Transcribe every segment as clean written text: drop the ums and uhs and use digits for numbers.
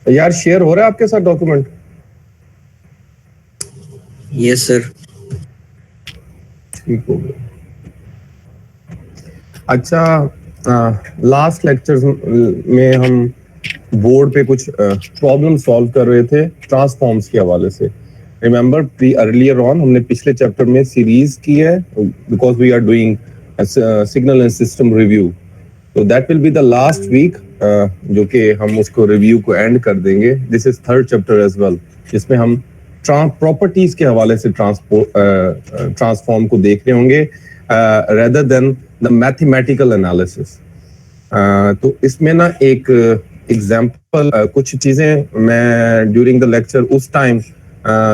यार शेयर हो रहा है आपके साथ डॉक्यूमेंट? Yes sir. ठीक हो गया। अच्छा, लास्ट लेक्चर में हम बोर्ड पे कुछ प्रॉब्लम सॉल्व कर रहे थे ट्रांसफॉर्म्स के हवाले से। रिमेंबर अर्लियर ऑन हमने पिछले चैप्टर में सीरीज की है because we are doing signal and system review. तो that will be the last week जो कि हम उसको रिव्यू को एंड कर देंगे। This is third chapter as well, जिसमें हम प्रॉपर्टीज के हवाले से ट्रांसफॉर्म को देख रहे होंगे rather than the mathematical analysis. तो इसमें ना एक एग्जांपल कुछ चीजें मैं ड्यूरिंग द लेक्चर उस टाइम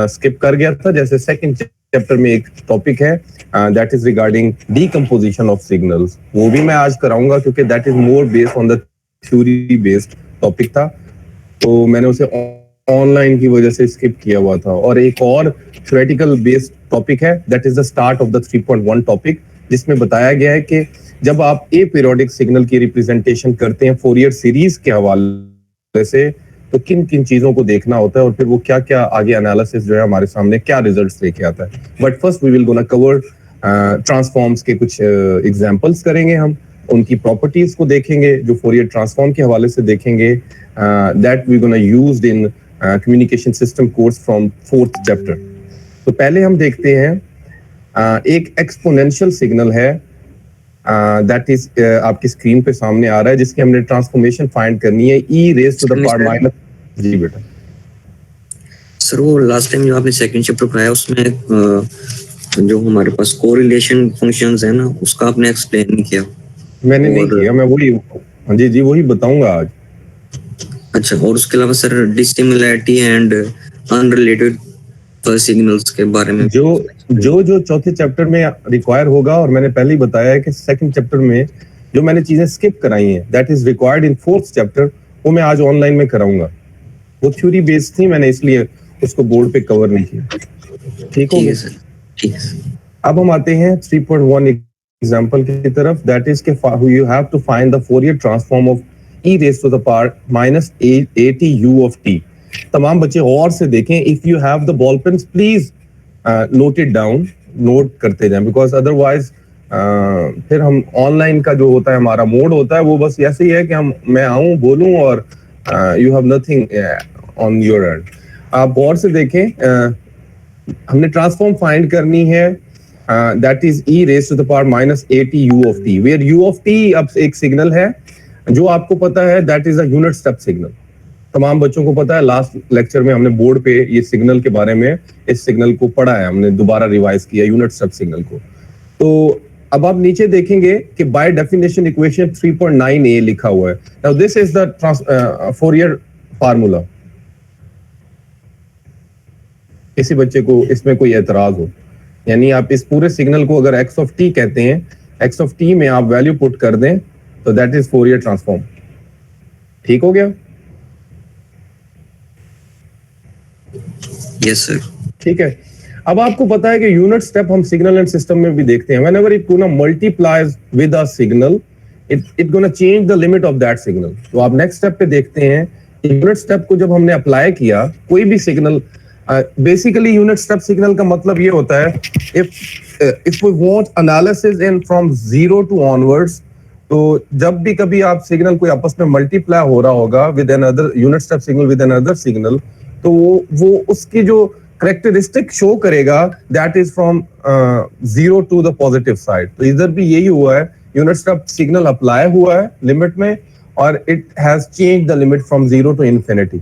स्किप कर गया था। जैसे सेकंड चैप्टर में एक टॉपिक है that is regarding decomposition of signals, वो भी मैं आज कराऊंगा क्योंकि that is more based on the theory based topic था, तो मैंने उसे ऑनलाइन की वजह से स्किप किया हुआ था। और एक और थ्योरेटिकल बेस्ड टॉपिक है that is the start of the 3.1 topic, जिसमें बताया गया है कि जब आप ए पीरियोडिक सिग्नल की रिप्रेजेंटेशन करते हैं फोरियर सीरीज के हवाले से तो किन किन चीजों को देखना होता है और फिर वो क्या क्या आगे एनालिसिस जो है हमारे सामने क्या रिजल्ट्स लेके आता है। But first we will gonna cover transforms के कुछ एग्जांपल्स करेंगे, हम उनकी प्रॉपर्टीज को देखेंगे जो फोरियर ट्रांसफॉर्म के हवाले से देखेंगे that we gonna used in communication system course from fourth chapter. तो पहले हम देखते हैं एक एक्सपोनेंशियल सिग्नल है दैट इज आपकी स्क्रीन पे सामने आ रहा है, जिसकी हमने ट्रांसफॉर्मेशन फाइंड करनी है e raise to the power minus. जी बेटा। सर वो लास्ट टाइम जो आपने सेकंड चैप्टर पढ़ाया उसमें जो हमारे पास कोरिलेशन फंक्शंस है ना उसका आपने एक्सप्लेन नहीं किया। मैंने नहीं किया, मैं वही जी जी वही बताऊंगा आज। अच्छा, और उसके अलावा sir dissimilarity and unrelated signals के बारे में जो चौथे चैप्टर में रिक्वायर होगा, और मैंने पहले ही बताया है कि सेकंड चैप्टर में जो मैंने चीजें स्किप कराई हैं that is required in fourth chapter, वो मैं आज ऑनलाइन में कराऊंगा। वो थ्योरी बेस्ड थी, मैंने इसलिए उसको बोर्ड पे कवर नहीं किया। ठीक हो गया सर? ठीक है। अब हम आते हैं 3.1 एग्जांपल की तरफ, दैट इज के you have to find the Fourier transform of e raise to the power minus 80 u of t। तमाम बच्चे और से देखें, if you have the ball pens please note it down, note करते जाएं बिकॉज अदरवाइज फिर हम ऑनलाइन का जो होता है हमारा मोड होता है वो बस ऐसे ही है कि मैं आऊं बोलूं और you have nothing on your end. आप और से देखें, हमने ट्रांसफॉर्म फाइंड करनी है that is e raise to the power minus 80 u of t, where u of t अब एक सिग्नल है जो आपको पता है that is a unit step signal. तमाम बच्चों को पता है, लास्ट लेक्चर में हमने बोर्ड पे ये सिग्नल के बारे में इस सिग्नल को पढ़ा है, हमने दोबारा रिवाइज किया यूनिट स्टेप सिग्नल को। तो अब आप नीचे देखेंगे कि बाय डेफिनेशन इक्वेशन 3.9a लिखा हुआ है। Now this is the Fourier formula. किसी बच्चे को इसमें कोई एतराज हो, यानी आप इस पूरे सिग्नल को अगर x ऑफ t कहते हैं, x ऑफ t में आप वैल्यू पुट कर दें तो दैट इज फोरियर ट्रांसफॉर्म। ठीक हो गया? Yes sir. ठीक है। अब आपको पता है कि यूनिट स्टेप हम सिग्नल एंड सिस्टम में भी देखते हैं। Whenever it gonna multiplies with a signal it gonna change the limit of that signal. तो आप नेक्स्ट स्टेप पे देखते हैं, यूनिट स्टेप को जब हमने अप्लाई किया कोई भी signal, basically unit step signal का मतलब ये होता है if we want analysis in from 0 to onwards, तो जब भी कभी आप सिग्नल कोई आपस में मल्टीप्लाई हो रहा होगा with another unit step signal with another signal, तो वो उसकी जो करेक्टरिस्टिक शो करेगा that is from 0 to the positive side. तो इधर भी यही हुआ है, यूनिट स्टेप सिग्नल अप्लाई हुआ है लिमिट में और it has change the limit from 0 to infinity.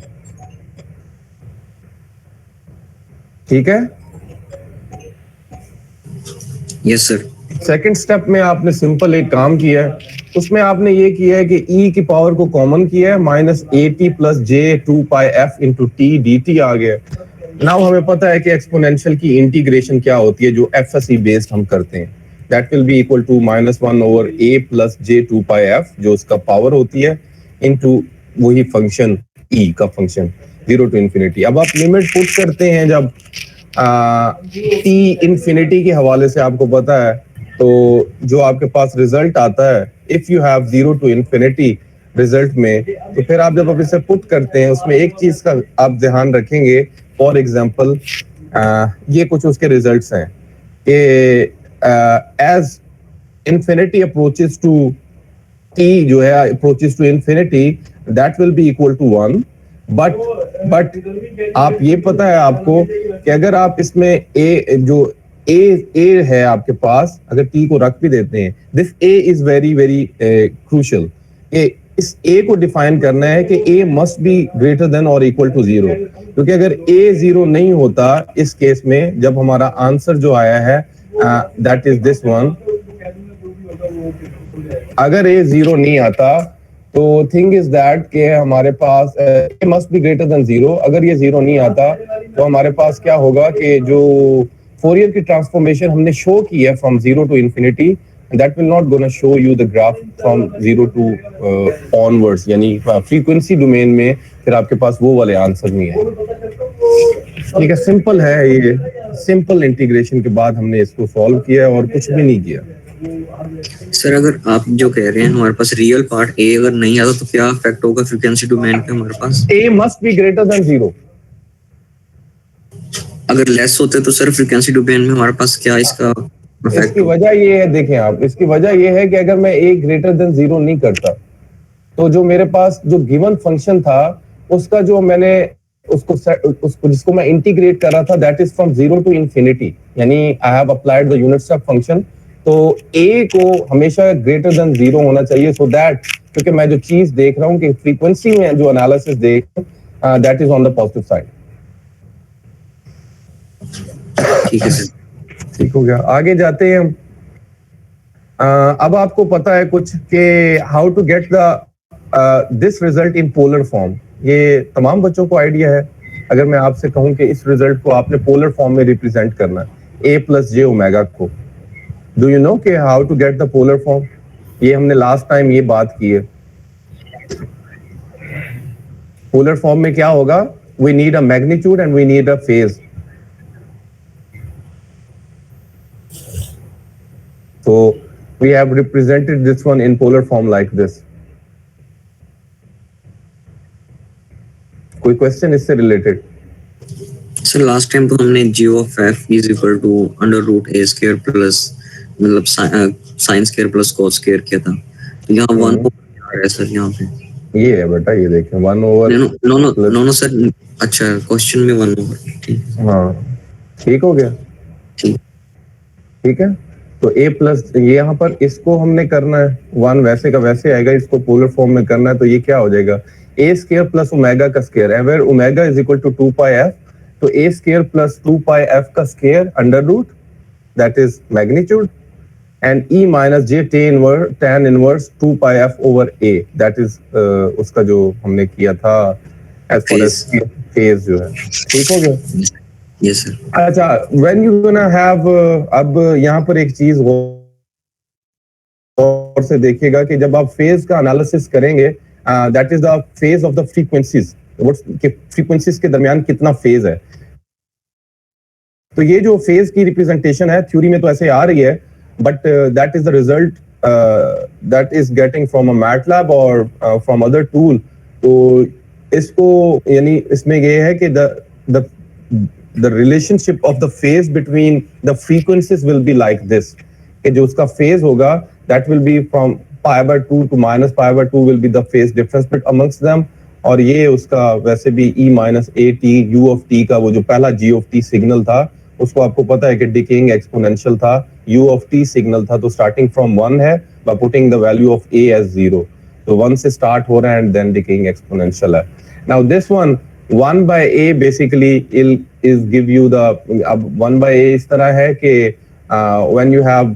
ठीक है? Yes sir. सेकंड स्टेप में आपने सिंपल एक काम किया है, उसमें आपने ये किया है कि e की पावर को कॉमन किया है, minus AT plus J 2 pi F into T dt आ गया। नाउ हमें पता है कि एक्सपोनेंशियल की इंटीग्रेशन क्या होती है जो FSE बेस्ड हम करते हैं, that will be equal to -1 over A plus J 2 pi F जो उसका पावर होती है इनटू वही फंक्शन E का फंक्शन 0 टू इंफिनिटी। अब आप लिमिट पुट करते हैं जब T इंफिनिटी के हवाले से आपको पता है, तो जो आपके पास रिजल्ट आता है if you have 0 to infinity result में, तो फिर आप जब अब इसे पुट करते हैं उसमें एक चीज का आप ध्यान रखेंगे. फॉर एग्जांपल ये कुछ उसके रिजल्ट्स हैं कि as infinity approaches to t जो है approaches to infinity that will be equal to 1, but आप ये पता है आपको कि अगर आप इसमें a जो a है आपके पास, अगर t को रख भी देते हैं, this a is very very crucial. इस a को डिफाइन करना है कि a must be greater than or equal to 0, क्योंकि अगर a 0 नहीं होता इस केस में, जब हमारा आंसर जो आया है that is this one, अगर a 0 नहीं आता तो थिंग इज दैट कि हमारे पास a must be greater than 0. अगर ये 0 नहीं आता तो हमारे पास क्या होगा कि जो फोरियर की ट्रांसफॉर्मेशन हमने शो की है from 0 to infinity, that will not gonna show you the graph from 0 to onwards, यानी फ्रीक्वेंसी डोमेन में फिर आपके पास वो वाले आंसर नहीं है. ठीक है, सिंपल है ये. सिंपल इंटीग्रेशन के बाद हमने इसको सॉल्व किया और कुछ भी नहीं किया. सर अगर आप जो कह रहे हैं हमारे पास रियल पार्ट ए अगर नहीं आता तो क्या इफेक्ट होगा फ्रीक्वेंसी डोमेन पे हमारे पास? a must be greater than 0. अगर लेस होते तो सर फ्रीक्वेंसी डोमेन में हमारे पास क्या इसका इफेक्ट? इसकी वजह ये है, देखें आप, इसकी वजह ये है कि अगर मैं a greater than 0 नहीं करता तो जो मेरे पास जो गिवन फंक्शन था उसका जो मैंने उसको जिसको मैं इंटीग्रेट कर रहा था, that is from 0 to infinity, यानी I have applied the unit step function. तो a को हमेशा ग्रेटर देन 0 होना चाहिए, सो दैट क्योंकि मैं जो चीज देख रहा हूँ कि फ्रीक्वेंसी में जो एनालिसिस देख that is on the positive side. ठीक है सर. ठीक हो गया, आगे जाते हैं हम. अब आपको पता है कुछ कि how to get the this result in polar form. ये तमाम बच्चों को आइडिया है. अगर मैं आपसे कहूं कि इस रिजल्ट को आपने पोलर फॉर्म में रिप्रेजेंट करना है, a प्लस जे ओमेगा को, डू यू नो कि how to get the polar form? ये हमने लास्ट टाइम ये बात की है. पोलर फॉर्म में क्या होगा? We need a magnitude and we need a phase. So we have represented this one in polar form like this. कोई क्वेश्चन इससे रिलेटेड? सर लास्ट टाइम तो हमने g of f is equal to under root a square plus मतलब sin square plus cos square किया था. यहाँ 1 over आ रहा है सर यहाँ पे. ये है बेटा, ये देखें 1 over. No sir. अच्छा, क्वेश्चन में 1 over. ठीक. हाँ, ठीक हो गया. ठीक है, तो a प्लस ये यहाँ पर इसको हमने करना है 1 वैसे का वैसे आएगा, इसको पोलर फॉर्म में करना है तो ये क्या हो जाएगा? a स्क्वायर प्लस ओमेगा का square, where omega is equal to 2 pi f, तो a square plus 2 pi f का square under root, that is magnitude, and e minus j tan inverse 2 pi f over a, that is उसका जो हमने किया था as far as phase जो है. ठीक हो गया? Yes sir. अच्छा, व्हेन यू गोना हैव, अब यहाँ पर एक चीज और से देखिएगा कि जब आप फेज का एनालिसिस करेंगे, that is the phase of the frequencies, frequencies के दरमियान कितना फेज है. तो ये जो फेज की रिप्रेजेंटेशन है थ्योरी में तो ऐसे आ रही है, but that is the result that is getting from a MATLAB और फ्रॉम अदर टूल. तो इसको यानी इसमें ये है कि the relationship of the phase between the frequencies will be like this, कि जो उसका phase होगा that will be from pi by 2 to minus pi by 2 will be the phase difference amongst them. और ये उसका वैसे भी e minus at u of t का वो जो पहला g of t सिग्नल था, उसको आपको पता है कि डिकेइंग एक्सपोनेंशियल था, u of t सिग्नल था, तो स्टार्टिंग फ्रॉम 1 है by putting the value of a as 0, तो 1 से स्टार्ट हो रहा है एंड देन डिकेइंग एक्सपोनेंशियल है. Now this one 1 by a basically is give you the, अब 1 by a इस तरह है कि when you have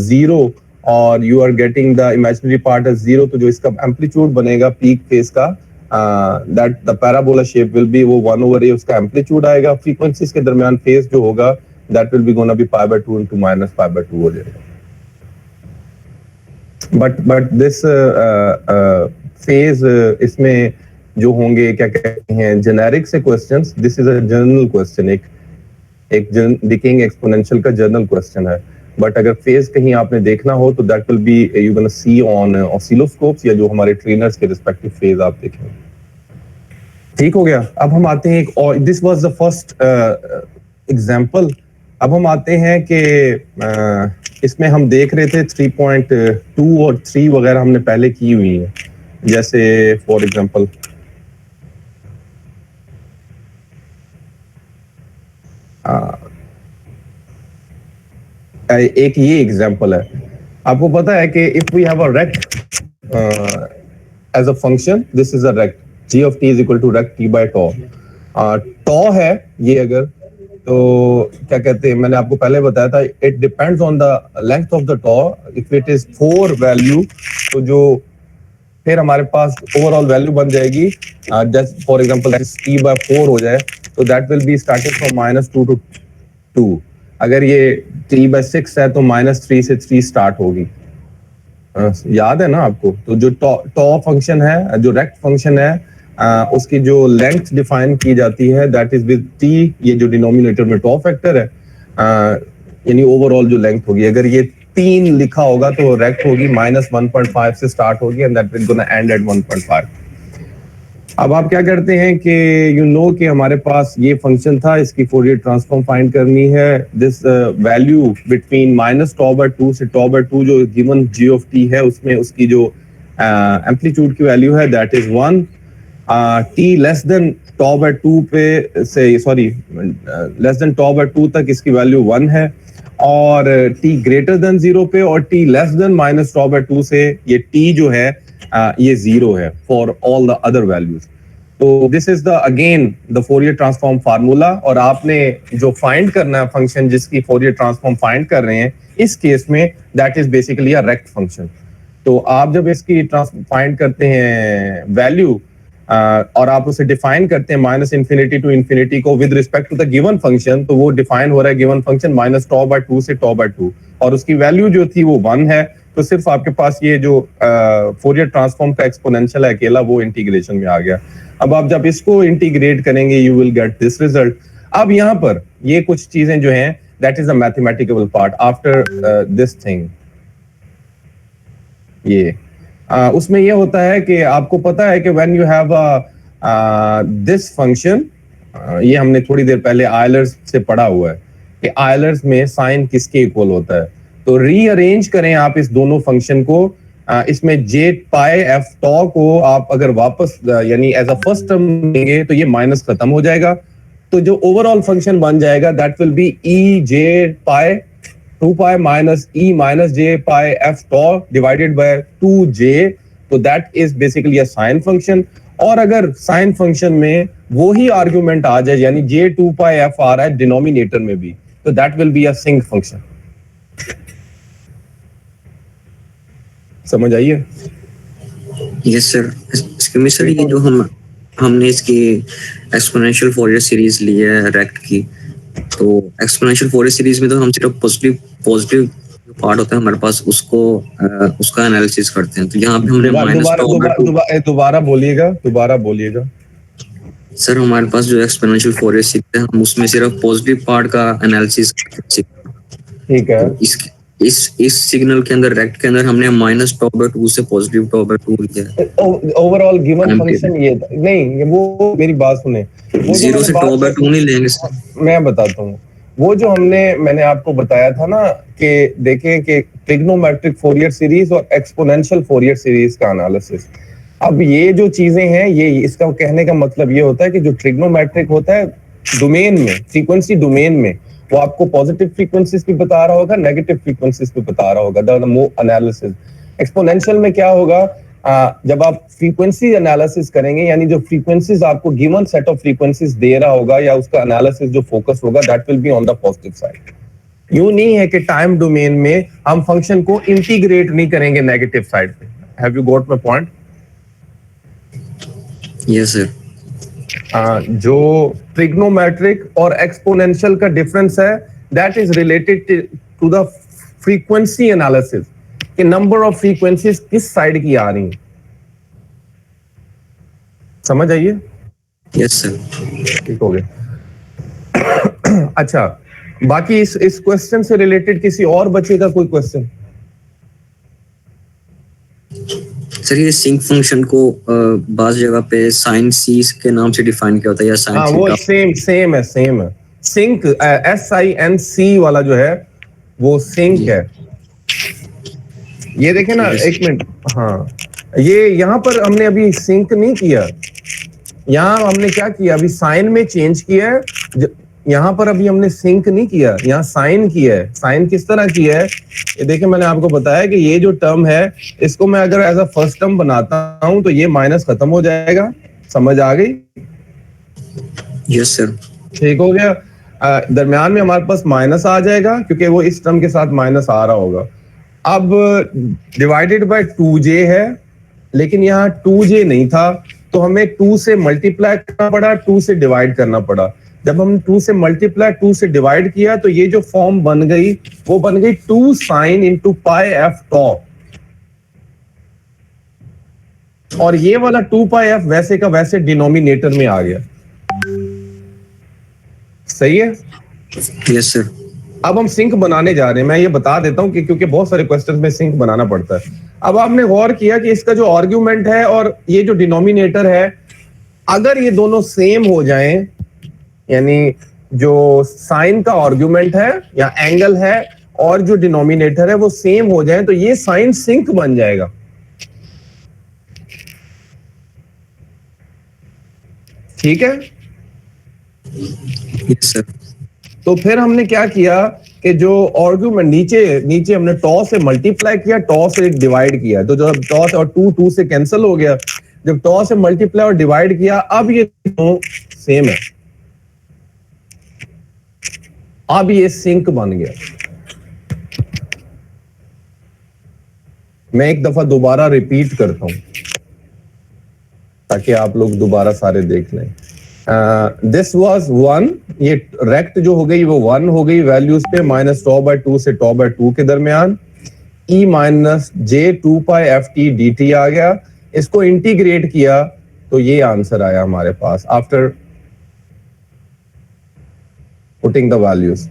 0 और you are getting the imaginary part as 0, तो जो इसका एम्पलीट्यूड बनेगा पीक फेज का, that the parabola shape will be वो 1 over a उसका एम्पलीट्यूड आएगा. फ्रीक्वेंसीज के दरमियान फेज जो होगा that will be gonna be pi by 2 into minus pi by 2 हो जाएगा. but this phase इसमें जो होंगे क्या कहते हैं जेनेरिक से questions, this is a general question, एक डिकेइंग एक्सपोनेंशियल का जनरल क्वेश्चन है. बट अगर फेज कहीं आपने देखना हो तो that will be you gonna see on oscilloscopes या जो हमारे ट्रेनर्स के रिस्पेक्टिव फेज आप देखें। ठीक हो गया। अब हम आते हैं एक और, this was the first example. अब हम आते हैं कि इसमें हम देख रहे थे 3.2 और 3 वगैरह हमने पहले की हुई है। जैसे फॉर एग्जांपल एक ये एग्जांपल है। आपको पता है कि if we have a rect as a function, this is a rect, g of t is equal to rect t by tau। tau है ये, अगर तो क्या कहते हैं, मैंने आपको पहले बताया था, it depends on the length of the tau। If it is 4 value तो जो फिर हमारे पास ओवरऑल वैल्यू बन जाएगी, just for example t by 4 हो जाए तो that will be starting from -2 to 2। अगर ये t by 6 है तो -3 से 3 स्टार्ट होगी। याद है ना आपको? तो जो टॉ फंक्शन है, जो रेक्ट फंक्शन है, उसकी जो लेंथ डिफाइन की जाती है दैट इज विद टी, ये जो डिनोमिनेटर में टॉ फैक्टर है, यानी ओवरऑल जो लेंथ होगी, अगर ये 3 लिखा होगा तो रेक्ट होगी, -1.5 से स्टार्ट होगी and that will gonna end at 1.5। अब आप क्या करते हैं कि यू नो कि हमारे पास ये फंक्शन था, इसकी फोरियर ट्रांसफॉर्म फाइंड करनी है। दिस वैल्यू बिटवीन -τ/2 से τ/2 जो गिवन g ऑफ t है, उसमें उसकी जो एम्पलीट्यूड की वैल्यू है that is 1। t less than τ/2 पे से, सॉरी, लेस देन τ/2 तक इसकी वैल्यू 1 है, और t ग्रेटर देन 0 पे और t लेस देन -τ/2 से ये t जो है ये 0 है for all the other values. तो this is the again the Fourier transform formula, और आपने जो फाइंड करना है फंक्शन जिसकी फोरियर ट्रांसफॉर्म फाइंड कर रहे हैं, इस केस में that is basically a rect function. तो आप जब इसकी फाइंड करते हैं वैल्यू और आप उसे डिफाइन करते हैं -∞ to ∞ को with respect to the given function, तो वो डिफाइन हो रहा है गिवन फंक्शन -τ/2 से τ/2, और उसकी वैल्यू जो थी वो 1 है। तो सिर्फ आपके पास ये जो फोरियर ट्रांसफॉर्म का एक्सपोनेंशियल है अकेला, वो इंटीग्रेशन में आ गया। अब आप जब इसको इंटीग्रेट करेंगे you will get this result. अब यहाँ पर ये कुछ चीजें जो हैं, that is the mathematical part after this thing. ये उसमें ये होता है कि आपको पता है कि when you have this function, ये हमने थोड़ी देर पहले आयलर्स से पढ़ा हुआ है कि आयलर्स में साइन किसके इक्वल होता है। तो रीअरेंज करें आप इस दोनों फंक्शन को, इसमें j पाई f tau को आप अगर वापस यानी एज अ फर्स्ट टर्म लेंगे तो ये माइनस खत्म हो जाएगा, तो जो ओवरऑल फंक्शन बन जाएगा that will B e j pi 2 pi minus e minus j pi f tau divided by 2j। तो that is basically a sine function. और अगर साइन फंक्शन में वो ही आर्गुमेंट आ जाए, यानी j 2 पाई f आ रहा है डिनोमिनेटर में भी, तो that will be a sinc function. समझ आइए? Yes sir. इसके में सर ये जो हमने इसकी एक्सपोनेंशियल फोरियर सीरीज ली है रेक्ट की, तो एक्सपोनेंशियल फोरियर सीरीज में तो हम सिर्फ पॉजिटिव पार्ट होता है हमारे पास, उसको उसका एनालिसिस करते हैं। तो यहाँ पे हमने दोबारा बोलिएगा। सर हमारे पास जो एक्सपोनेंशियल फोरियर सीरीज है, हम उसमें सिर्फ पॉजिटिव पार्ट का एनालिसिस करते हैं। ठीक है। तो इस सिग्नल के अंदर रेक्ट के अंदर हमने -τ/2 से पॉजिटिव τ/2 लिया है। ओवरऑल गिवन फंक्शन ये नहीं, वो मेरी बात सुने, 0 से τ/2 नहीं लेंगे सर। मैं बताता हूँ। वो जो मैंने आपको बताया था ना कि देखें कि ट्रिग्नोमेट्रिक फोरियर सीरीज और एक्सपोनेंशियल फोरियर सीरीज का एनालिसिस। अब ये जो चीजें हैं, ये इसका कहने का मतलब ये होता है कि जो ट्रिग्नोमेट्रिक होता है डोमेन में, फ्रीक्वेंसी डोमेन में, वो आपको पॉजिटिव फ्रीक्वेंसीज भी बता रहा होगा, नेगेटिव फ्रीक्वेंसीज भी बता रहा होगा, द मोर एनालिसिस। एक्सपोनेंशियल में क्या होगा, जब आप फ्रीक्वेंसी एनालिसिस करेंगे, यानी जो फ्रीक्वेंसीज आपको गिवन सेट ऑफ फ्रीक्वेंसीज दे रहा होगा या उसका एनालिसिस जो फोकस होगा, that will be on the positive side. यूं नहीं है कि टाइम डोमेन में हम फंक्शन को इंटीग्रेट नहीं करेंगे नेगेटिव साइड पे। Have you got my point? Yes sir. जो ट्रिग्नोमेट्रिक और एक्सपोनेंशियल का डिफरेंस है, that is related to the frequency analysis कि नंबर ऑफ फ्रीक्वेंसीज किस साइड की आ रही हैं। समझ आइए? Yes sir. ठीक हो गया। अच्छा, बाकी इस क्वेश्चन से रिलेटेड किसी और बच्चे का कोई क्वेश्चन? सर ये सिंक फंक्शन को बाज जगह पे साइन सी के नाम से डिफाइन किया होता है या साइन हाँ, वो सेम है सिंक SINC वाला जो है वो सिंक है। ये देखे ना, एक मिनट, हाँ, ये यहाँ पर हमने अभी सिंक नहीं किया, यहाँ हमने क्या किया, अभी साइन में चेंज किया है। यहाँ पर अभी हमने सिंक नहीं किया, यहाँ साइन किया है। साइन किस तरह किया है, ये देखिए, मैंने आपको बताया कि ये जो टर्म है इसको मैं अगर एज अ फर्स्ट टर्म बनाता हूं तो ये माइनस खत्म हो जाएगा। समझ आ गई? Yes sir. ठीक हो गया। दरम्यान में हमारे पास माइनस आ जाएगा क्योंकि वो इस टर्म के साथ माइनस आ रहा होगा। अब डिवाइडेड बाय 2j है, लेकिन यहाँ 2j नहीं था तो हमें 2 से मल्टीप्लाई करना पड़ा, 2 से डिवाइड करना पड़ा। जब हम 2 से मल्टीप्लाई 2 से डिवाइड किया तो ये जो फॉर्म बन गई वो बन गई 2 sin into pi f tau, और ये वाला 2 pi f वैसे का वैसे डिनोमिनेटर में आ गया। सही है? Yes sir. अब हम सिंक बनाने जा रहे हैं। मैं ये बता देता हूं कि क्योंकि बहुत सारे क्वेश्चंस में सिंक बनाना पड़ता है। अब आपने गौर किया कि इसका जो आर्ग्यूमेंट है और ये जो डिनोमिनेटर है, अगर ये दोनों सेम हो जाएं, यानी जो साइन का आर्ग्यूमेंट है या एंगल है और जो डिनोमिनेटर है वो सेम हो जाए, तो ये साइन सिंक बन जाएगा। ठीक है? Yes sir. तो फिर हमने क्या किया कि जो आर्ग्यूमेंट नीचे हमने टॉ से मल्टीप्लाई किया, टॉ से डिवाइड किया, तो जब टॉ से और 2 से कैंसिल हो गया, जब टॉ से मल्टीप्लाई और डिवाइड किया, अब ये दोनों सेम है, अब ये सिंक बन गया। मैं एक दफा दोबारा रिपीट करता हूं ताकि आप लोग दोबारा सारे देख लें। दिस वाज 1, ये रेक्ट जो हो गई वो 1 हो गई वैल्यूज पे, माइनस τ/2 से τ/2 के दरमियान e minus j 2 pi ft dt आ गया। इसको इंटीग्रेट किया तो ये आंसर आया हमारे पास आफ्टर पुटिंग द वैल्यूज।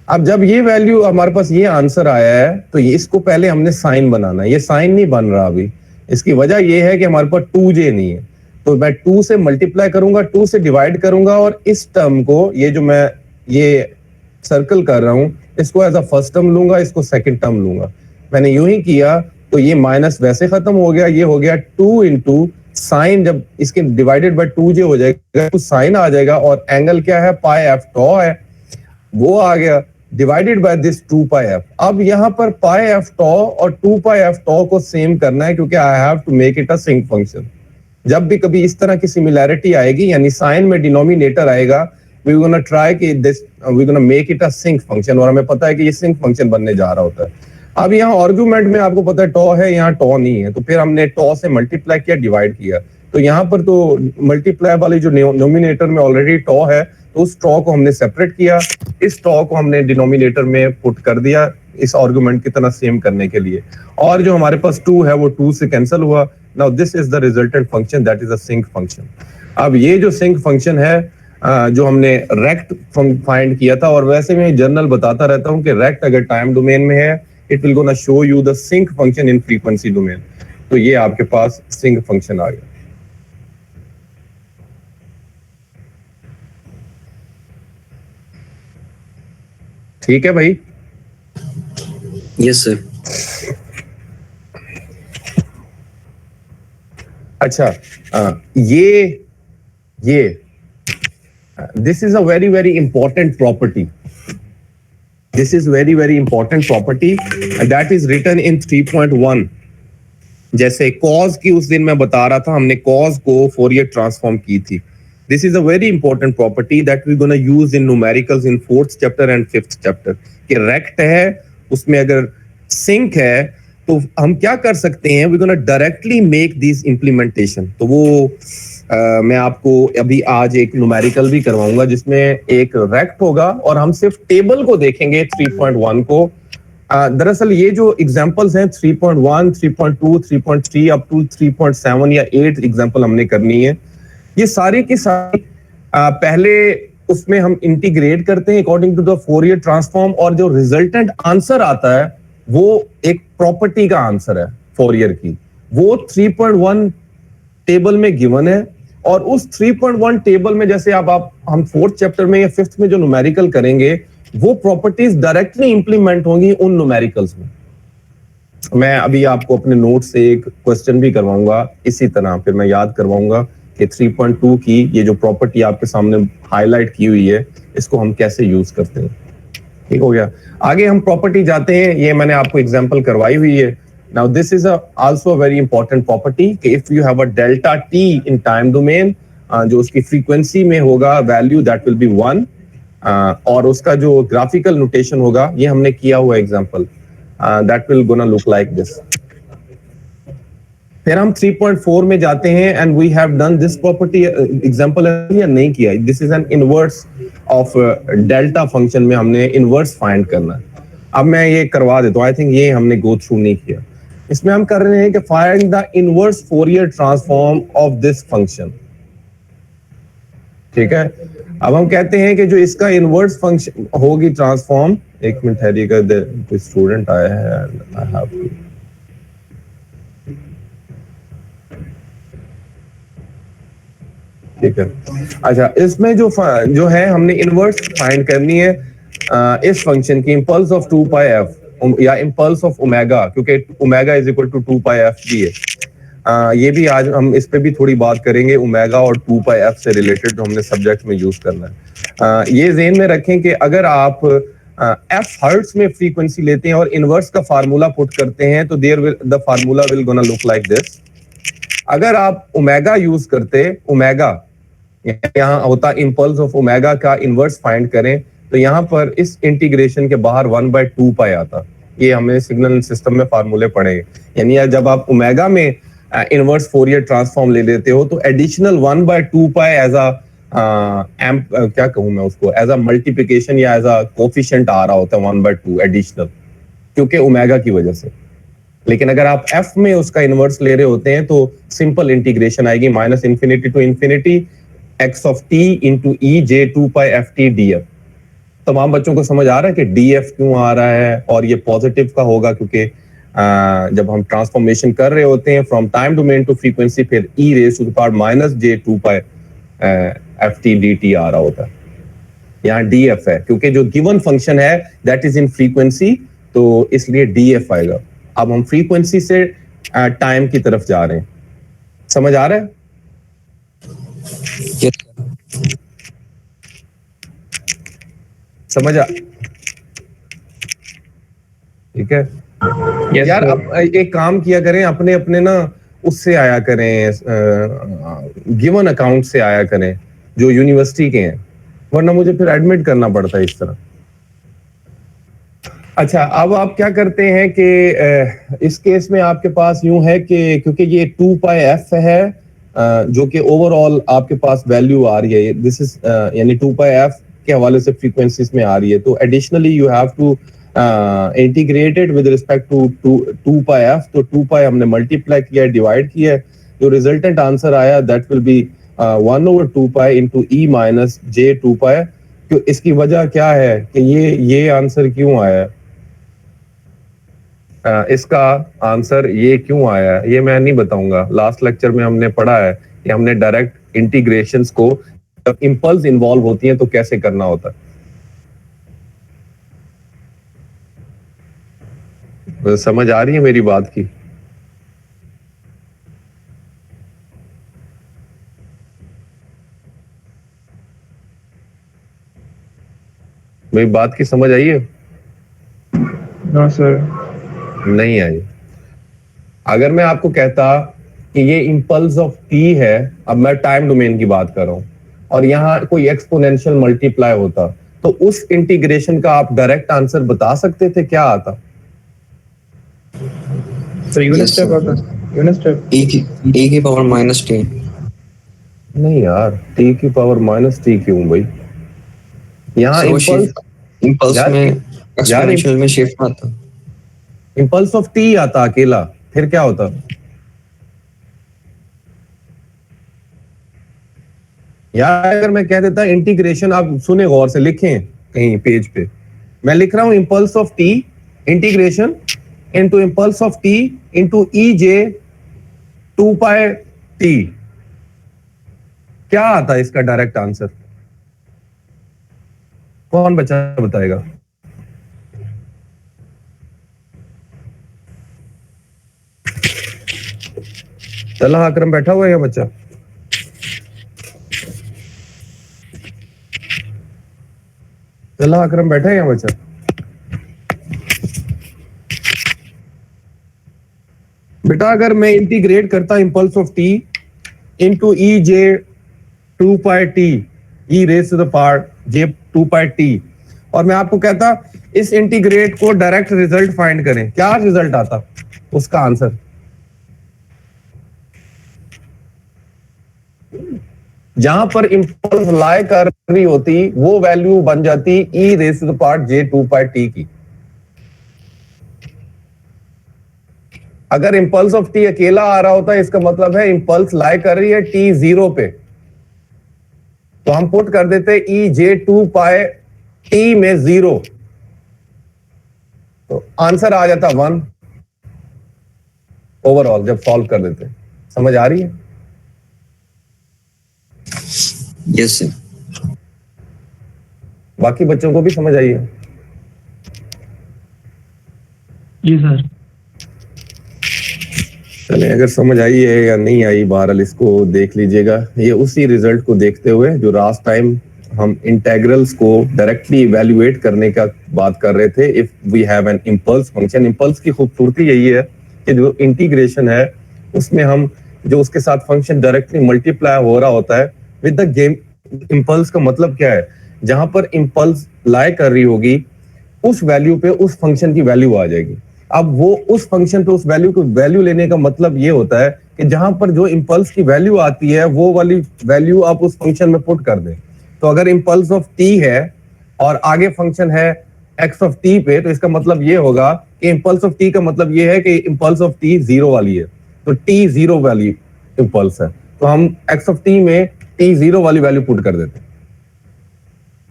अब जब ये वैल्यू हमारे पास ये आंसर आया है तो ये इसको पहले हमने साइन बनाना है। ये साइन नहीं बन रहा अभी, इसकी वजह ये है कि हमारे पास 2j नहीं है, तो मैं 2 से मल्टीप्लाई करूंगा, 2 से डिवाइड करूंगा, और इस टर्म को, ये जो मैं ये सर्कल कर रहा हूं, इसको एज अ फर्स्ट टर्म लूंगा, इसको सेकंड टर्म लूंगा। मैंने यूं ही किया तो ये माइनस वैसे खत्म हो गया, ये हो गया 2 इंटू साइन, जब इसके डिवाइडेड बाय 2j हो जाएगा तो साइन आ जाएगा, और एंगल क्या है, पाई एफ टॉ है, वो आ गया, divided by this 2 pi F. अब यहाँ पर पाई एफ टॉ और 2 पाई एफ टॉ को सेम करना है क्योंकि I have to make it a sinc function. जब भी कभी इस तरह की सिमिलैरिटी आएगी, यानी साइन में डिनोमिनेटर आएगा, वी गोना ट्राई कि this we gonna make it a sinc function, और हमें पता है कि ये सिंक फंक्शन बनने जा रहा होता है। अब यहाँ आर्गुमेंट में आपको पता है टॉ है, यहाँ टॉ नहीं है, तो फिर हमने टॉ से मल्टीप्लाई किया, डिवाइड किया, तो यहाँ पर तो मल्टीप्लाई वाली जो नोमिनेटर में ऑलरेडी टॉ है, तो उस टॉ को हमने सेपरेट किया, इस टॉ को हमने डिनोमिनेटर में पुट कर दिया इस आर्गुमेंट की तरह सेम करने के लिए, और जो हमारे पास 2 है वो 2 से कैंसिल हुआ। Now this is the resultant function, that is a sinc function. अब ये जो सिंक फंक्शन है जो हमने रेक्ट फाइंड किया था, और वैसे मैं जर्नल बताता रहता हूँ कि रेक्ट अगर टाइम डोमेन में है, it will gonna show you the sinc function in frequency domain. तो ये आपके पास सिंक फंक्शन आ गया। ठीक है भाई? Yes sir. अच्छा, ये this is a very very important property. This is very very important property that is written in 3.1. जैसे cos की उस दिन मैं बता रहा था, हमने cos को फोरियर ट्रांसफॉर्म की थी। This is a very important property that we're going to use in numericals in 4th chapter and 5th chapter. कि रेक्ट है, उसमें अगर सिंक है तो हम क्या कर सकते हैं, we're going to directly make these implementation. तो वो मैं आपको अभी आज एक न्यूमेरिकल भी करवाऊंगा जिसमें एक रेक्ट होगा और हम सिर्फ टेबल को देखेंगे 3.1 को। दरअसल ये जो एग्जांपल्स हैं 3.1, 3.2, 3.3 अप टू 3.7 या 8 एग्जांपल हमने करनी है। ये सारी की सारी पहले उसमें हम इंटीग्रेट करते हैं according to the Fourier transform, और जो रिजल्टेंट आंसर आता है वो एक प्रॉपर्टी का आंसर है फोरियर की, वो 3.1 टेबल में गिवन है। और उस 3.1 टेबल में जैसे आप हम 4th चैप्टर में या 5th में जो न्यूमेरिकल करेंगे, वो प्रॉपर्टीज डायरेक्टली इंप्लीमेंट होंगी उन न्यूमेरिकल्स में। मैं अभी आपको अपने नोट से एक क्वेश्चन भी करवाऊंगा इसी तरह, फिर मैं याद करवाऊंगा कि 3.2 की ये जो प्रॉपर्टी आपके सामने हाईलाइट की हुई है, इसको हम कैसे यूज करते हैं। ठीक हो गया। आगे हम प्रॉपर्टी जाते हैं, ये मैंने आपको एग्जांपल करवाई हुई है। Now this is also very important property कि if you have a delta t in time domain, जो उसकी फ्रीक्वेंसी में होगा वैल्यू दैट विल बी 1, और उसका जो ग्राफिकल नोटेशन होगा, ये हमने किया हुआ example, that will gonna look like this. फिर हम 3.4 में जाते हैं and we have done this property example नहीं किया। This is an inverse of delta function में हमने इनवर्स फाइंड करना है। अब मैं ये करवा देता हूँ, आई थिंक ये हमने गो थ्रू नहीं किया। इसमें हम कर रहे हैं कि find the inverse Fourier transform of this function. ठीक है, अब हम कहते हैं कि जो इसका इनवर्स फंक्शन होगी ट्रांसफॉर्म, एक मिनट ठहरिएगा, कोई स्टूडेंट आया है, आई हैव टू, ठीक है। अच्छा, इसमें जो है हमने इनवर्स फाइंड करनी है इस फंक्शन की, इम्पल्स ऑफ 2 पाई एफ या इम्पल्स ऑफ ओमेगा, क्योंकि omega is equal to 2 pi f भी है। ये भी आज हम इस पे भी थोड़ी बात करेंगे, ओमेगा और 2 पाई एफ से रिलेटेड जो हमने सब्जेक्ट में यूज करना है। ये ज़हन में रखें कि अगर आप एफ हर्ट्ज में फ्रीक्वेंसी लेते हैं और इनवर्स का फार्मूला पुट करते हैं, तो the formula will gonna look like this. अगर आप ओमेगा यूज करते, ओमेगा यहाँ होता इम्पल्स ऑफ ओमेगा का इनवर्स फाइंड करें, तो यहाँ पर इस इंटीग्रेशन के बाहर 1/2 पाई आता। ये हमने सिग्नल सिस्टम में फार्मूले पढ़े। यानी जब आप ओमेगा में इनवर्स फोरियर ट्रांसफॉर्म ले लेते हो, तो एडिशनल 1/2 पाई एज अ क्या कहूं मैं उसको, एज अ मल्टीप्लिकेशन या एज अ कोफिशिएंट आ रहा होता है 1/2 एडिशनल, क्योंकि ओमेगा की वजह से। लेकिन अगर आप एफ में उसका इनवर्स ले रहे होते हैं, तो सिंपल इंटीग्रेशन आएगी -infinity to infinity x of t into e j 2 pi f t df। तमाम बच्चों को समझ आ रहा है कि df क्यों आ रहा है, और ये पॉजिटिव का होगा क्योंकि जब हम ट्रांसफॉर्मेशन कर रहे होते हैं from time domain to frequency, फिर e raise to the power -j 2 pi f t dt आ रहा होता है। यहाँ df है क्योंकि जो गिवन फंक्शन है दैट इज इन फ्रीक्वेंसी, तो इसलिए df आएगा। अब हम फ्रीक्वेंसी से टाइम की तरफ जा रहे हैं, समझ आ रहा है? समझ आ, ठीक है। यार अब एक काम किया करें, अपने अपने ना उससे आया करें, गिवन अकाउंट से आया करें जो यूनिवर्सिटी के हैं, वरना मुझे फिर एडमिट करना पड़ता है इस तरह। अच्छा, अब आप क्या करते हैं कि इस केस में आपके पास यूं है कि क्योंकि ये 2 पाई एफ है, जो कि ओवरऑल आपके पास वैल्यू आ रही है, दिस इज यानी 2 पाई एफ के हवाले से फ्रीक्वेंसीज में आ रही है, तो additionally you have to integrated with respect to 2 pi f. तो 2 पाई हमने मल्टीप्लाई किया, डिवाइड किया, जो रिजल्टेंट आंसर आया that will be 1/2 pi into e minus j 2 pi. तो इसकी वजह क्या है कि ये आंसर क्यों आया, इसका आंसर ये क्यों आया, ये मैं नहीं बताऊंगा। लास्ट लेक्चर में हमने पढ़ा है कि हमने डायरेक्ट इंटीग्रेशंस को, जब इंपल्स इन्वॉल्व होती हैं तो कैसे करना होता है। समझ आ रही है मेरी बात की? मेरी बात की समझ आई है? नो सर, नहीं आई। अगर मैं आपको कहता कि ये इम्पल्स ऑफ टी है, अब मैं टाइम डोमेन की बात कर रहा हूं, और यहाँ कोई एक्सपोनेंशियल मल्टीप्लाई होता, तो उस इंटीग्रेशन का आप डायरेक्ट आंसर बता सकते थे, क्या आता? सर यूनिट स्टेप आता है, यूनिट स्टेप e की पावर -t। नहीं यार, t की पावर -t क्यों भाई? यहाँ इम्पल्स में एक्सपोनेंशियल में शिफ्ट आता, इम्पल्स ऑफ टी आता अकेला, फिर क्या होता? यार अगर मैं कह देता इंटीग्रेशन, आप सुने गौर से, लिखें कहीं पेज पे, मैं लिख रहा हूं impulse of T integration into impulse of t into E j 2 pi T, क्या आता है इसका डायरेक्ट आंसर? कौन बच्चा बताएगा? तला अकरम बैठा हुआ है या बच्चा? तला अकरम बैठा है या बच्चा? बेटा अगर मैं इंटीग्रेट करता impulse of t into e j 2 pi t e raise to the power j 2 pi t, और मैं आपको कहता इस इंटीग्रेट को डायरेक्ट रिजल्ट फाइंड करें, क्या रिजल्ट आता उसका आंसर? जहां पर इंपल्स लाई कर रही होती वो वैल्यू बन जाती e raise to the power j 2 pi t की। अगर इंपल्स ऑफ टी अकेला आ रहा होता है, इसका मतलब है इंपल्स लाई कर रही है टी 0 पे, तो हम पुट कर देते ई जे 2 पाई टी में 0, तो आंसर आ जाता 1 ओवरऑल जब सॉल्व कर देते। समझ आ रही है? Yes sir. बाकी बच्चों को भी समझ आई है? जी सर। चले, अगर समझ आई है या नहीं आई, बहरहाल इसको देख लीजिएगा। ये उसी रिजल्ट को देखते हुए जो लास्ट टाइम हम इंटेग्रल्स को डायरेक्टली इवैल्यूएट करने का बात कर रहे थे, if we have an impulse function. Impulse की खूबसूरती यही है कि जो इंटीग्रेशन है उसमें हम जो उसके साथ फंक्शन डायरेक्टली मल्टीप्लाई हो रहा होता है विद द गेम। इंपल्स का मतलब क्या है? जहां पर इंपल्स लाई कर रही होगी उस वैल्यू पे उस फंक्शन की वैल्यू आ जाएगी। अब वो उस फंक्शन पे उस वैल्यू को वैल्यू लेने का मतलब ये होता है कि जहां पर जो इंपल्स की वैल्यू आती है वो वाली वैल्यू आप उस फंक्शन में पुट कर दें। तो अगर इंपल्स ऑफ टी है और आगे फंक्शन है एक्स ऑफ टी पे, तो इसका मतलब ये होगा कि इंपल्स ऑफ टी का मतलब ये है कि इंपल्स ऑफ टी 0 वाली है, तो टी 0 वाली इंपल्स है, तो हम एक्स ऑफ टी में टी 0 वाली वैल्यू पुट कर देते।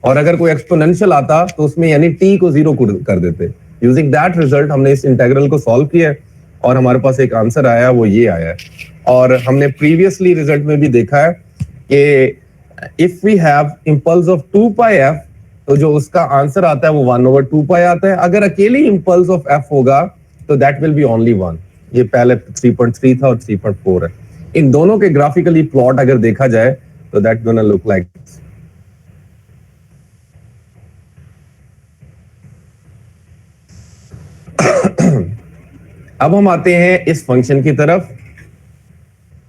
और अगर कोई एक्सपोनेंशियल आता तो उसमें यानी टी को 0 कर देते। यूजिंग दैट रिजल्ट हमने इस इंटीग्रल को सॉल्व किया और हमारे पास एक आंसर आया, वो ये आया है। और हमने प्रीवियसली रिजल्ट में भी देखा है कि if we have impulse of 2 pi f, तो जो उसका आंसर आता है वो 1/2 पाई आता है। अगर अकेली इंपल्स ऑफ एफ होगा तो दैट विल बी ओनली 1। ये पहले 3.3 था और 3.4 है। इन दोनों के ग्राफिकली प्लॉट अगर देखा जाए तो that gonna look like this. अब हम आते हैं इस फंक्शन की तरफ।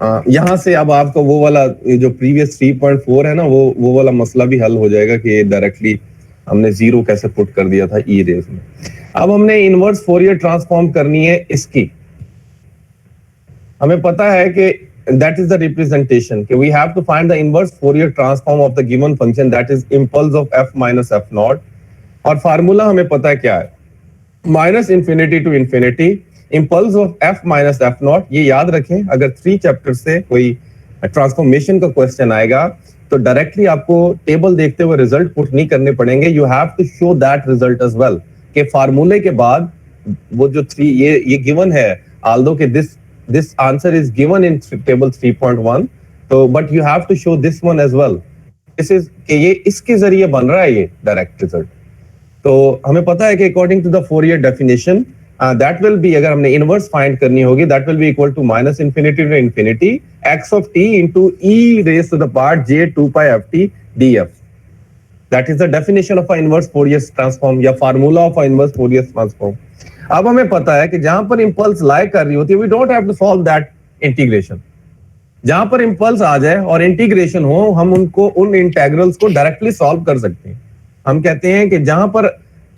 यहां से अब आपको वो वाला जो प्रीवियस 3.4 है ना, वो वाला मसला भी हल हो जाएगा कि डायरेक्टली हमने 0 कैसे पुट कर दिया था ई रेस में। अब हमने इनवर्स फोरियर ट्रांसफॉर्म करनी है इसकी। हमें पता है कि दैट इज द रिप्रेजेंटेशन कि we have to find the inverse Fourier transform of the given function, that is impulse of f minus f naught. और फार्मूला हमें पता है क्या है, minus infinity to infinity impulse of f minus f naught. ये याद रखें, अगर 3 चैप्टर से कोई ट्रांसफॉर्मेशन का क्वेश्चन आएगा तो डायरेक्टली आपको टेबल देखते हुए रिजल्ट पुट नहीं करने पड़ेंगे, you have to show that result as well के फार्मूले के बाद वो जो 3 ये गिवन है, ऑल्दो कि this answer is given in table 3.1, तो but you have to show this one as well. This is कि ये इसके जरिए बन रहा है ये डायरेक्ट रिजल्ट। तो हमें पता है कि according to the Fourier definition that will be, अगर हमने इनवर्स फाइंड करनी होगी, that will be equal to minus infinity to infinity x of t into e raise to the power j 2 pi f t df. That is the definition of a inverse Fourier transform या formula of a inverse Fourier transform. अब हमें पता है कि जहां पर impulse लाई कर रही होती है, we don't have to solve that integration. जहां पर इंपल्स आ जाए और इंटीग्रेशन हो, हम उन इंटीग्रल्स को डायरेक्टली सॉल्व कर सकते हैं। हम कहते हैं कि जहां पर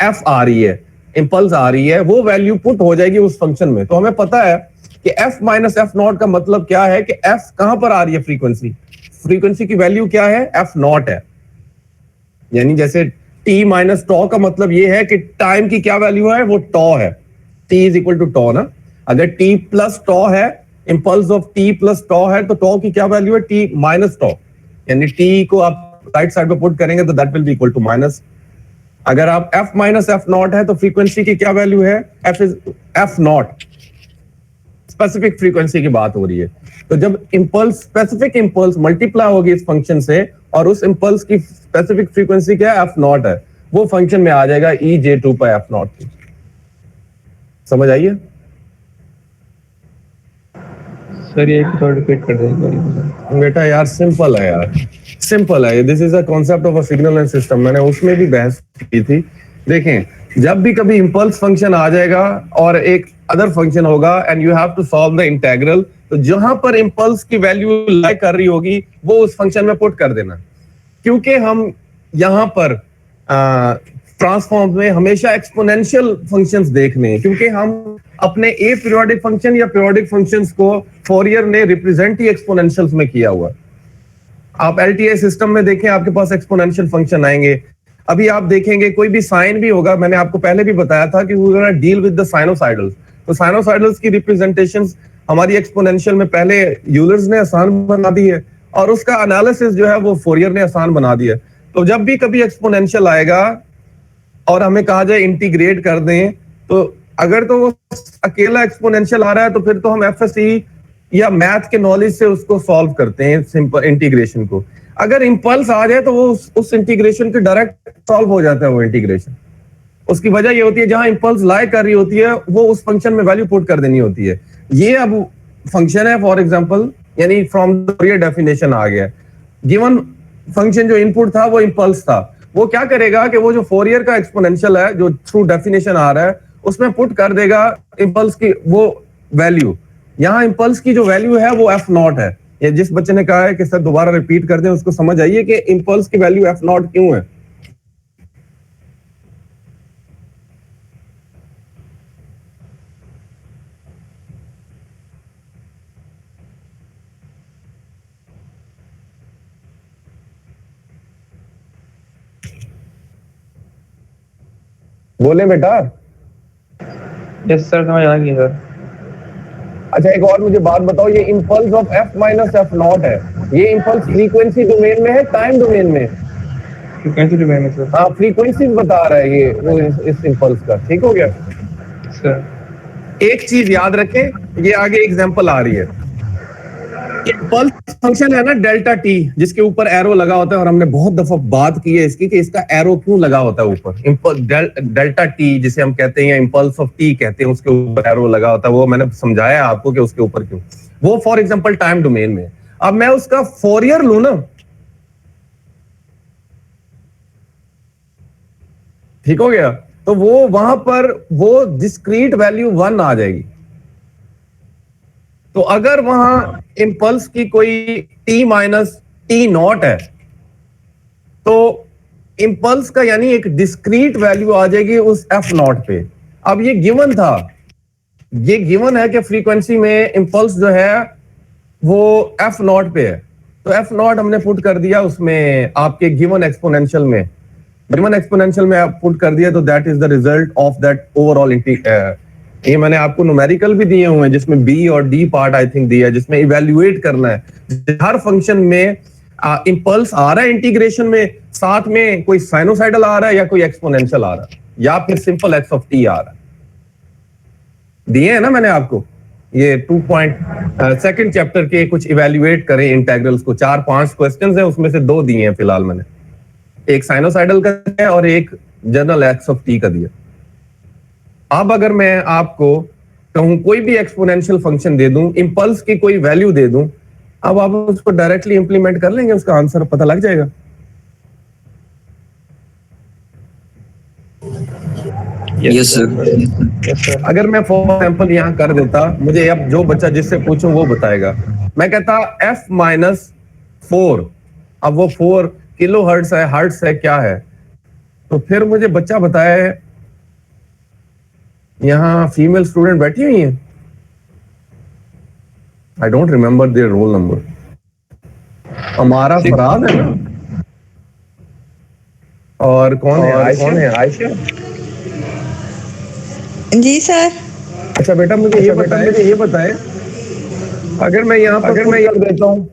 एफ आ रही है, इंपल्स आ रही है, वो वैल्यू पुट हो जाएगी उस फंक्शन में। तो हमें पता है कि एफ माइनस एफ नॉट का मतलब क्या है कि एफ कहां पर आ रही है, फ्रीक्वेंसी की वैल्यू क्या है, एफ नॉट है। यानी जैसे टी माइनस टॉ का मतलब ये है कि टाइम की क्या वैल्यू है, वो टॉ है, टी इज इक्वल टू टॉ ना। अगर टी प्लस टॉ है, इंपल्स ऑफ टी प्लस टॉ है, तो टॉ की क्या वैल्यू है, टी माइनस टॉ। यानी t को आप राइट साइड पे पुट करेंगे तो that will be equal to minus. अगर आप f माइनस एफ नॉट है तो फ्रीक्वेंसी की क्या वैल्यू है, f नॉट, स्पेसिफिक फ्रीक्वेंसी की बात हो रही है। तो जब इंपल्स, स्पेसिफिक इंपल्स मल्टीप्लाई होगी इस फंक्शन से और उस इंपल्स की स्पेसिफिक फ्रीक्वेंसी क्या है, एफ नॉट है, वो फंक्शन में आ जाएगा ई जे टू पाई एफ नॉट। समझ आइए? सर ये एक थोड़ा रिपीट कर देंगे। बेटा यार सिंपल है यार, सिंपल है। This is a concept of a signal and system, मैंने उसमें भी बहस की थी। देखें, जब भी कभी इंपल्स फंक्शन आ जाएगा और एक अदर फंक्शन होगा and you have to solve the integral, तो जहां पर इंपल्स की वैल्यू लाई कर रही होगी वो उस फंक्शन में पुट कर देना। क्योंकि हम यहां पर ट्रांसफॉर्म में हमेशा एक्सपोनेंशियल फंक्शंस देखने हैं, क्योंकि हम अपने ए पीरियोडिक फंक्शन या पीरियोडिक फंक्शंस को फोरियर ने रिप्रेजेंट ही एक्सपोनेंशियल्स में किया हुआ। आप एलटीआई सिस्टम में देखें, आपके पास एक्सपोनेंशियल फंक्शन आएंगे। अभी आप देखेंगे कोई भी साइन भी होगा, मैंने आपको पहले भी बताया था कि we gonna deal with the sinusoidals. तो साइनोसाइडल्स की रिप्रेजेंटेशंस हमारी एक्सपोनेंशियल में पहले यूलर्स ने आसान बना दी है और उसका एनालिसिस जो है वो फोरियर ने आसान बना दिया है। तो जब भी कभी एक्सपोनेंशियल आएगा और हमें कहा जाए इंटीग्रेट कर दें, तो अगर तो वो अकेला एक्सपोनेंशियल आ रहा है तो फिर तो हम एफएसई या मैथ के नॉलेज से उसको सॉल्व करते हैं, सिंपल इंटीग्रेशन को। अगर इंपल्स आ जाए तो वो उस इंटीग्रेशन के डायरेक्ट सॉल्व हो जाता है वो इंटीग्रेशन। उसकी वजह ये होती है जहां इंपल्स लाई कर रही होती है वो उस फंक्शन में वैल्यू पुट कर देनी होती है। ये अब फंक्शन है फॉर एग्जांपल, यानी फ्रॉम द फोरियर डेफिनेशन आ गया। गिवन फंक्शन जो इनपुट था वो इंपल्स था, वो क्या करेगा कि वो जो फोरियर का एक्सपोनेंशियल है जो थ्रू डेफिनेशन आ रहा है उसमें पुट कर देगा इंपल्स की वो वैल्यू। यहाँ इंपल्स की जो वैल्यू है वो एफ नॉट है। ये जिस बच्चे ने कहा है कि सर दोबारा रिपीट कर दें, उसको समझ आइए कि इंपल्स की वैल्यू एफ नॉट क्यों है। बोले बेटा। यस सर, समझ आ गई सर। अच्छा एक और मुझे बात बताओ, ये impulse of f minus f not है, ये इंपल्स फ्रीक्वेंसी डोमेन में है टाइम डोमेन में? फ्रीक्वेंसी डोमेन में सर। हाँ, फ्रीक्वेंसी बता रहा है ये वो इस इंपल्स का। ठीक हो गया सर। एक चीज याद रखें, ये आगे एग्जांपल आ रही है। इंपल्स फंक्शन है ना डेल्टा टी, जिसके ऊपर एरो लगा होता है, और हमने बहुत दफा बात की है इसकी कि इसका एरो क्यों लगा होता है ऊपर। इंपल्स डेल्टा टी जिसे हम कहते हैं, इंपल्स ऑफ टी कहते हैं, उसके ऊपर एरो लगा होता है। वो मैंने समझाया आपको कि उसके ऊपर क्यों। वो फॉर एग्जांपल टाइम डोमेन में। अब मैं उसका फोरियर लू ना, ठीक हो गया, तो वो वहां पर वो डिस्क्रीट वैल्यू 1 आ जाएगी। तो अगर वहां इंपल्स की कोई t माइनस टी नॉट है तो इंपल्स का यानी एक डिस्क्रीट वैल्यू आ जाएगी उस एफ नॉट पे। अब ये गिवन था, ये गिवन है कि फ्रीक्वेंसी में इंपल्स जो है वो एफ नॉट पे है, तो एफ नॉट हमने पुट कर दिया उसमें आपके गिवन एक्सपोनेंशियल में। गिवन एक्सपोनेंशियल में आप पुट कर दिया तो that is the result of that overall. ये मैंने आपको न्यूमेरिकल भी दिए हुए हैं जिसमें बी और डी पार्ट आई थिंक दिया है, जिसमें इवेल्युएट करना है हर फंक्शन में इंपल्स आ रहा है इंटीग्रेशन में, साथ में कोई साइनोसाइडल आ रहा है या कोई एक्सपोनेंशियल आ रहा है या फिर सिंपल एक्स ऑफ टी आ रहा है। दिए हैं ना मैंने आपको ये 2.2 चैप्टर के कुछ इवेल्युएट करें इंटीग्रल्स को। 4-5 क्वेश्चंस हैं, उसमें से 2 दिए हैं फिलहाल मैंने, एक साइनोसाइडल का है और एक जनरल एक्स ऑफ टी का दिया। अब अगर मैं आपको कहूं कोई भी एक्सपोनेंशियल फंक्शन दे दूं, इंपल्स की कोई वैल्यू दे दूं, अब आप उसको डायरेक्टली इंप्लीमेंट कर लेंगे, उसका आंसर पता लग जाएगा। Yes sir. अगर मैं फॉर एग्जाम्पल यहां कर देता, मुझे अब जो बच्चा जिससे पूछूं वो बताएगा। मैं कहता f माइनस 4, अब वो 4 किलो हर्ट्स है, हर्ट्स है क्या है, तो फिर मुझे बच्चा बताए। यहाँ फीमेल स्टूडेंट बैठी हुई है, I don't remember their roll number. हमारा फराज है ना, और कौन है आयशा? जी सर। अच्छा बेटा मुझे ये बताए, अगर मैं यहाँ पर कर देता हूँ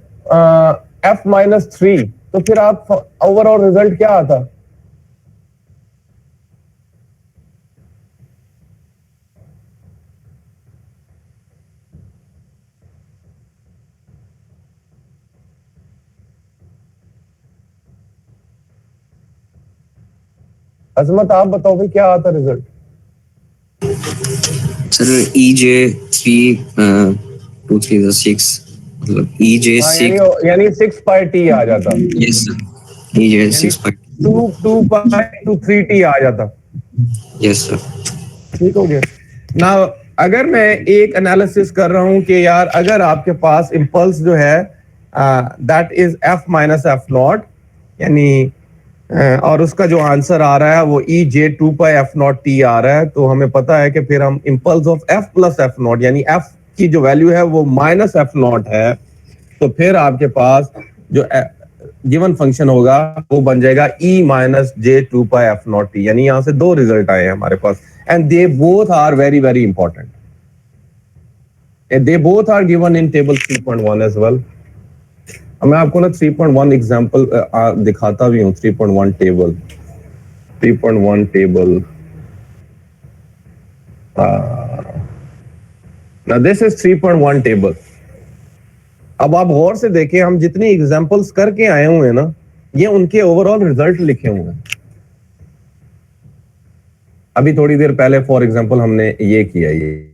f माइनस 3, तो फिर आप ओवरऑल रिजल्ट क्या आता? अजमत आप बताओ भाई क्या आता रिजल्ट? सर EJ 3 2 3 6, मतलब EJ हाँ, 6, यानी 6 पाई टी आ जाता, यस सर, EJ यानी 6 पर, 2 पाई टू 3 टी आ जाता। Yes sir. ठीक हो गया ना? अगर मैं एक एनालिसिस कर रहा हूं कि यार अगर आपके पास इंपल्स जो है that is f minus f not, यानी और उसका जो आंसर आ रहा है वो ई j 2 pi f not T आ रहा है, तो हमें पता है कि फिर हम impulse of f plus F not, यानी f की जो वैल्यू है वो माइनस एफ नॉट है, तो फिर आपके पास जो गिवन फंक्शन होगा वो बन जाएगा e minus j 2 pi f not t. यानी यहां से दो रिजल्ट आए हैं हमारे पास, and they both are very very important, they both are given in table 3.1 as well. मैं आपको ना 3.1 एग्जांपल दिखाता भी हूँ। 3.1 table, 3.1 table, now this is 3.1 table. अब आप गौर से देखें, हम जितनी एग्जांपल्स करके आए हुए हैं ना, ये उनके ओवरऑल रिजल्ट लिखे हुए हैं। अभी थोड़ी देर पहले फॉर एग्जांपल हमने ये किया, ये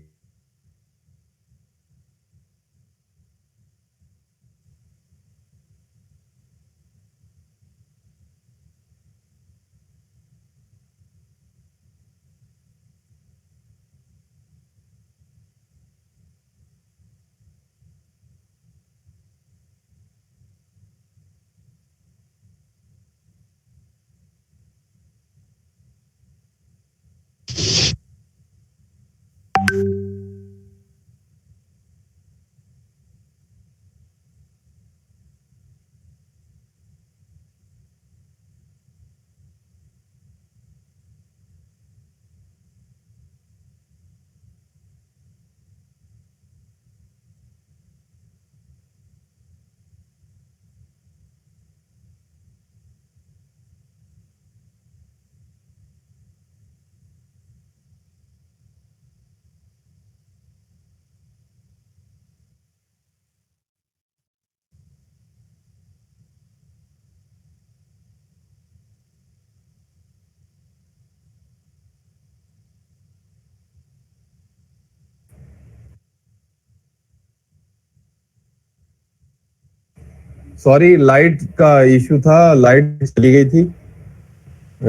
सॉरी लाइट का इशू था, लाइट चली गई थी।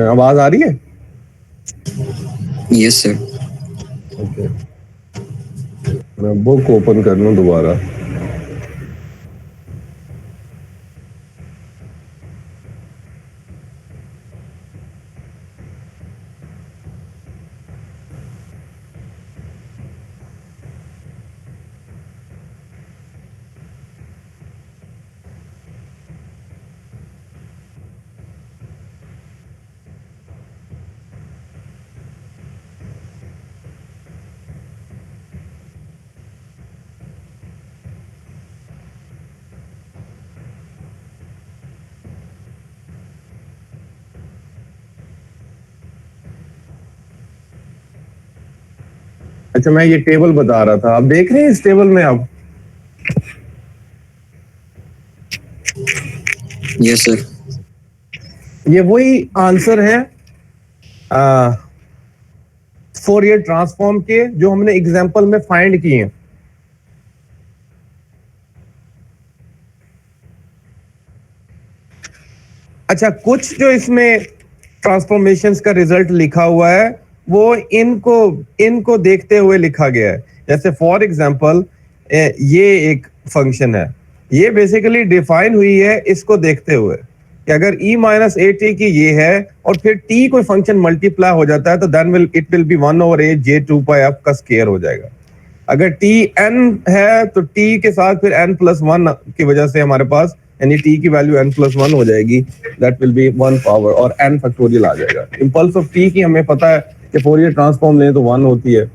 आवाज आ रही है? Yes sir. ओके, मैं बुक ओपन कर लूं दोबारा। अच्छा, मैं ये टेबल बता रहा था, आप देख रहे हैं इस टेबल में आप? Yes sir. ये वही आंसर है फोरियर ट्रांसफॉर्म के जो हमने एग्जांपल में फाइंड किए हैं। अच्छा, कुछ जो इसमें ट्रांसफॉर्मेशंस का रिजल्ट लिखा हुआ है वो इनको देखते हुए लिखा गया है। जैसे फॉर एग्जांपल ये एक फंक्शन है, ये बेसिकली डिफाइन हुई है इसको देखते हुए कि अगर e माइनस ए टी की ये है और फिर t कोई फंक्शन मल्टीप्लाई हो जाता है तो then it will be 1 over a j 2 pi f का स्क्वायर हो जाएगा। अगर t n है तो t के साथ फिर n प्लस 1 की वजह से हमारे पास यानी t की वैल्यू n प्लस 1 हो जाएगी, दैट विल बी 1 पावर और n फैक्टोरियल आ जाएगा। इंपल्स ऑफ t की हमें पता है कि फोरियर ट्रांसफॉर्म लें तो 1 होती है।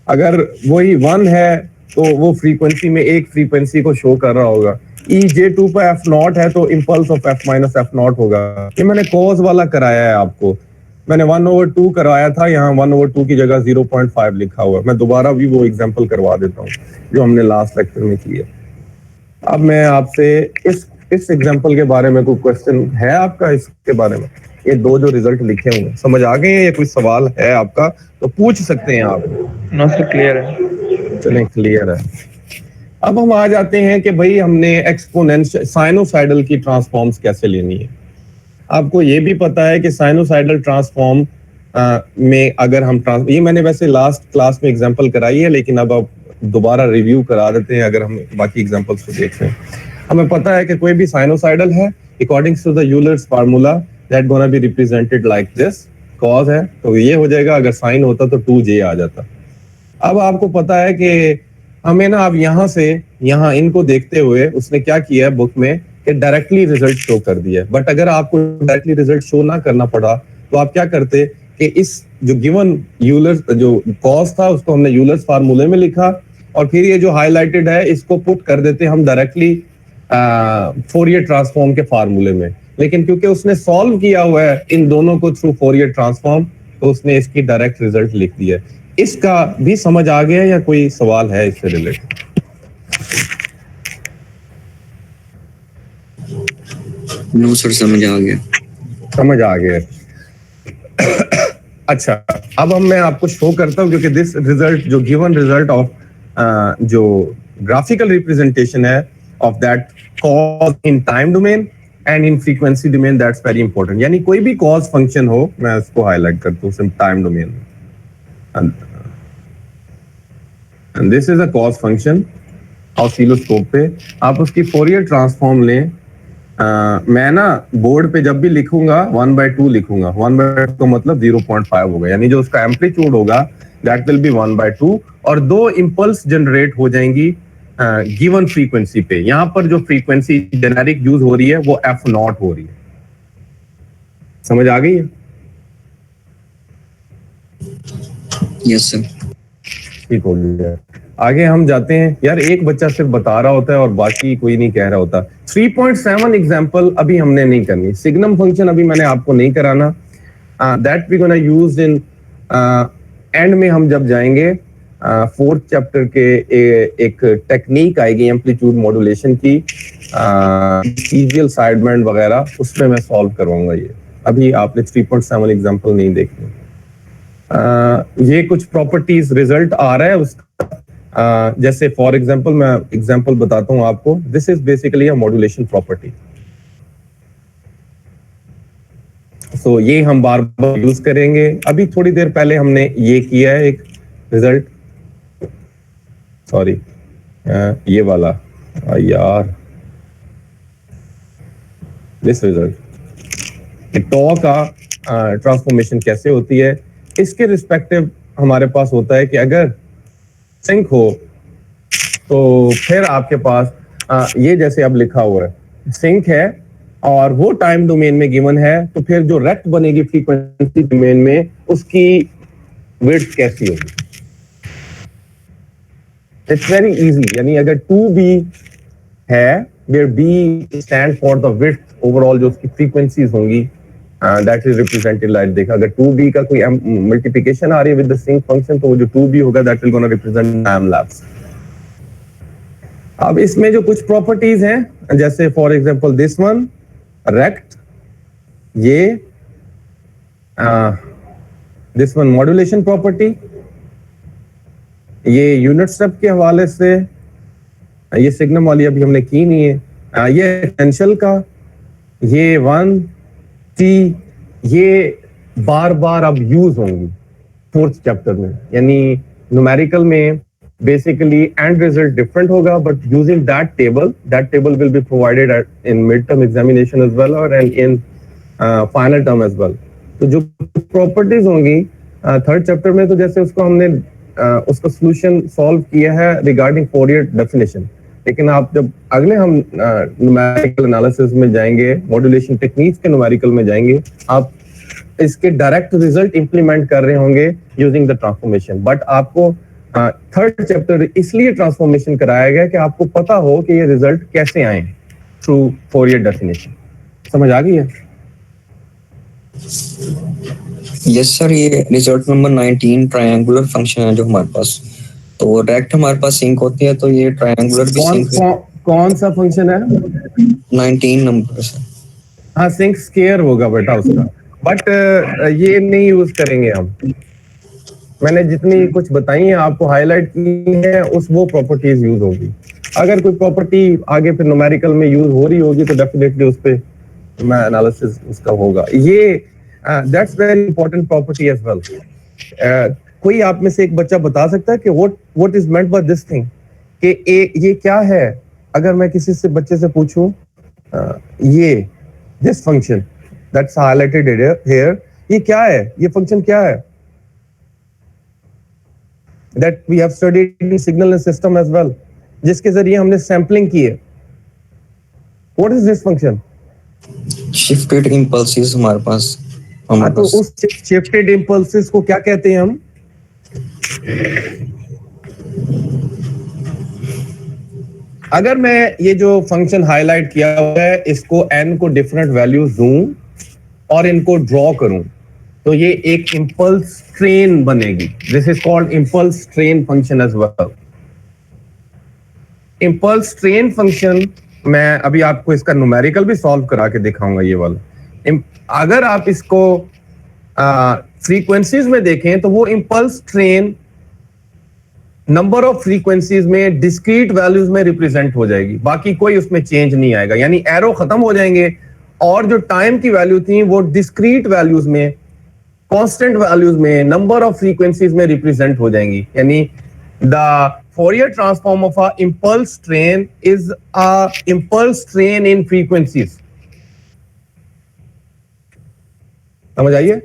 अगर वही 1 है तो वो फ्रीक्वेंसी में एक फ्रीक्वेंसी को शो कर रहा होगा, ई J2 पर एफ नॉट है तो impulse of f minus f not होगा। ये मैंने कॉज वाला कराया है आपको, मैंने 1/2 करवाया था, यहाँ 1/2 की जगह 0.5 लिखा हुआ है। मैं दोबारा भी वो एग्जांपल करवा देता हूँ जो हमने लास्ट लेक्चर में की है। अब मैं आपसे इस एग्जांपल के बारे में कोई क्वेश्चन है आपका इसके बारे में? ये दो जो रिजल्ट लिखे हुए हैं समझ आ गए हैं या कोई सवाल है आपका तो पूछ सकते हैं आप। नो सर, क्लियर है। चलें, क्लियर है। अब हम आ जाते हैं कि भाई हमने एक्सपोनेंशियल साइनोसाइडल की ट्रांसफॉर्म्स कैसे लेनी है। आपको ये भी पता है कि साइनोसाइडल ट्रांसफॉर्म में अगर हम ये मैंने वैसे लास्ट क्लास में एग्जांपल कराई है, लेकिन अब दोबारा रिव्यू करा देते हैं अगर हम बाकी एग्जांपल्स को देख रहे हैं। हमें पता है कि कोई भी साइनोसाइडल है according to the Euler's formula that gonna be represented like this. Cause है तो ये हो जाएगा, अगर साइन होता तो 2j आ जाता। अब आपको पता है कि हमें ना अब यहाँ से यहाँ इनको देखते हुए उसने क्या किया है बुक में कि डायरेक्टली रिजल्ट शो कर दिया है। बट अगर आपको डायरेक्टली रिजल्ट शो ना करना पड़ा तो आप क्या करते कि इस जो गिवन यूलर्स जो कॉस था उसको हमने यूलर्स फार्मूले में लिखा और फिर ये जो हाईलाइटेड है इसको पुट कर देते हम डायरेक्टली फोरियर ट्रांसफॉर्म के फार्मूले में। लेकिन क्योंकि उसने सॉल्व किया हुआ है इन दोनों को थ्रू फोरियर ट्रांसफॉर्म तो उसने इसकी डायरेक्ट रिजल्ट लिख दिया। इसका भी समझ आ गया या कोई सवाल है इससे रिलेटेड? नो सर, समझ आ गया। समझ आ गया। अच्छा, अब हम मैं आपको शो करता हूं क्योंकि दिस रिजल्ट जो गिवन रिजल्ट ऑफ जो ग्राफिकल रिप्रेजेंटेशन है of that cause in time domain and in frequency domain, that's very important. यानी कोई भी कॉज फंक्शन हो, मैं इसको हाईलाइट करता हूं टाइम डोमेन में, and this is a cause function oscilloscope पे। आप उसकी फोरियर ट्रांसफॉर्म लें। मैं ना बोर्ड पे जब भी लिखूंगा 1/2 लिखूंगा। 1/2 का मतलब 0.5 होगा, यानी जो उसका एम्पलीट्यूड होगा दैट विल बी 1/2 और दो इंपल्स जनरेट हो जाएंगी गिवन फ्रीक्वेंसी पे। यहाँ पर जो फ्रीक्वेंसी जेनेरिक यूज हो रही है वो f0 हो रही है। समझ आ गई है? Yes sir. ठीक हो गया। आगे हम जाते हैं। यार एक बच्चा सिर्फ बता रहा होता है और बाकी कोई नहीं कह रहा होता। 3.7 एग्जांपल अभी हमने नहीं करनी। सिग्नम फंक्शन अभी मैंने आपको नहीं कराना, that we gonna use in end में। हम जब जाएंगे 4th चैप्टर के एक टेक्निक आएगी एम्पलीट्यूड मॉड्यूलेशन की, सीरियल साइडबैंड वगैरह, उसमें मैं सॉल्व करवाऊंगा ये। अभी आपने 3.7 एग्जांपल नहीं देखने। ये कुछ प्रॉपर्टीज रिजल्ट आ रहा है उसका, जैसे फॉर एग्जांपल मैं एग्जांपल बताता हूं आपको। This is basically a modulation property. So ये हम बार बार यूज करेंगे। अभी थोड़ी देर पहले हमने ये किया है एक रिजल्ट, सॉरी ये वाला यार, दिस रिजल्ट टॉ का ट्रांसफॉर्मेशन कैसे होती है इसके रिस्पेक्टिव हमारे पास होता है कि अगर सिंक हो तो फिर आपके पास ये जैसे अब लिखा हुआ है सिंक है और वो टाइम डोमेन में गिवन है, तो फिर जो रेक्ट बनेगी फ्रीक्वेंसी डोमेन में उसकी विड्थ कैसी होगी? It's very easy. यानी अगर 2b है where b stand for the width overall, जो उसकी फ्रीक्वेंसीज होंगी दैट इज रिप्रेजेंटेड लाइक, देखा अगर 2b का कोई मल्टीप्लिकेशन आ रही है विद द सिंक फंक्शन तो वो जो 2b होगा that will gonna represent time lapse. अब इसमें जो कुछ प्रॉपर्टीज हैं जैसे for example this one rect, ये दिस वन मॉड्यूलेशन प्रॉपर्टी, ये यूनिट स्टेप के हवाले से, ये सिग्नम वाली अभी हमने की नहीं है, ये एसेंशियल का, ये 1 T, ये बार बार अब यूज होंगी 4th चैप्टर में। यानी न्यूमेरिकल में बेसिकली एंड रिजल्ट डिफरेंट होगा but using that table will be provided in mid term examination as well और in final term as well. तो जो प्रॉपर्टीज होंगी 3rd चैप्टर में, तो जैसे उसको हमने उसका सॉल्यूशन सॉल्व किया है रिगार्डिंग फोरियर डेफिनेशन, लेकिन आप जब अगले हम न्यूमेरिकल एनालिसिस में जाएंगे, मॉड्यूलेशन टेक्निक्स के न्यूमेरिकल में जाएंगे, आप इसके डायरेक्ट रिजल्ट इंप्लीमेंट कर रहे होंगे यूजिंग द ट्रांसफॉर्मेशन। बट आपको 3rd चैप्टर इसलिए ट्रांसफॉर्मेशन कराया गया कि आपको पता हो कि ये रिजल्ट कैसे आए हैं। Through Fourier definition. समझ आ गई है? यस सर, ये रिजल्ट नंबर 19 ट्रायंगुलर फंक्शन है जो हमारे पास, तो रेक्ट हमारे पास सिंक होती है, तो ये ट्रायंगुलर भी कौन सिंक कौन कौन सा फंक्शन है? 19 नंबर सर। हाँ, सिंक स्केयर होगा बेटा उसका, बट ये नहीं यूज करेंगे हम। मैंने जितनी कुछ बताई है आपको हाईलाइट की है, उस वो प्रॉपर्टीज यूज होगी। अगर कोई प्रॉपर्टी आगे फिर न्यूमेरिकल में यूज हो रही होगी तो डेफिनेटली उस पे मैं एनालिसिस उसका होगा। ये that's very important property as well. कोई आप में से एक बच्चा बता सकता है कि what is meant by this thing, कि ये क्या है? अगर मैं किसी से बच्चे से पूछूं ये this function that's highlighted here, ये क्या है? ये फंक्शन क्या है? that we have studied in signal and system as well, जिसके जरिए हमने सैम्पलिंग की है। What is this function? Shifted impulses हमारे पास हाँ, तो उस शिफ्टेड इम्पल्सेस को क्या कहते हैं हम? अगर मैं ये जो फंक्शन हाईलाइट किया हुआ है इसको n को डिफरेंट वैल्यूज दूं और इनको ड्रॉ करूं, तो ये एक इम्पल्स ट्रेन बनेगी। This is called impulse train function as well. Impulse train function मैं अभी आपको इसका न्यूमेरिकल भी सॉल्व करा के दिखाऊंगा ये वाला। अगर आप इसको फ्रीक्वेंसीज में देखें तो वो impulse train number of frequencies में डिस्क्रीट वैल्यूज में रिप्रेजेंट हो जाएगी, बाकी कोई उसमें चेंज नहीं आएगा। यानी एरो खत्म हो जाएंगे और जो टाइम की वैल्यू थी वो डिस्क्रीट वैल्यूज में, कांस्टेंट वैल्यूज में, नंबर ऑफ फ्रीक्वेंसीज में रिप्रेजेंट हो जाएंगी। यानी the Fourier transform of a impulse train is a impulse train in frequencies. समझ आइए?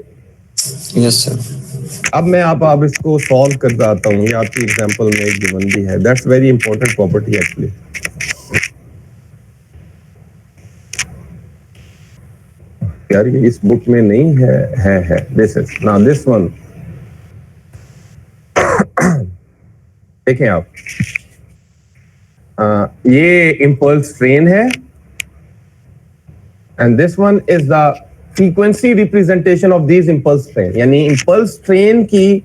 Yes sir. अब मैं आप इसको सॉल्व कर आता हूँ। ये आपकी एग्जांपल में एक गिवन भी है। That's very important property actually. यार ये इस बुक में नहीं है। This is now this one. देखें आप, ये इम्पल्स ट्रेन है and this one is the frequency representation of this impulse train. यानी इम्पल्स ट्रेन की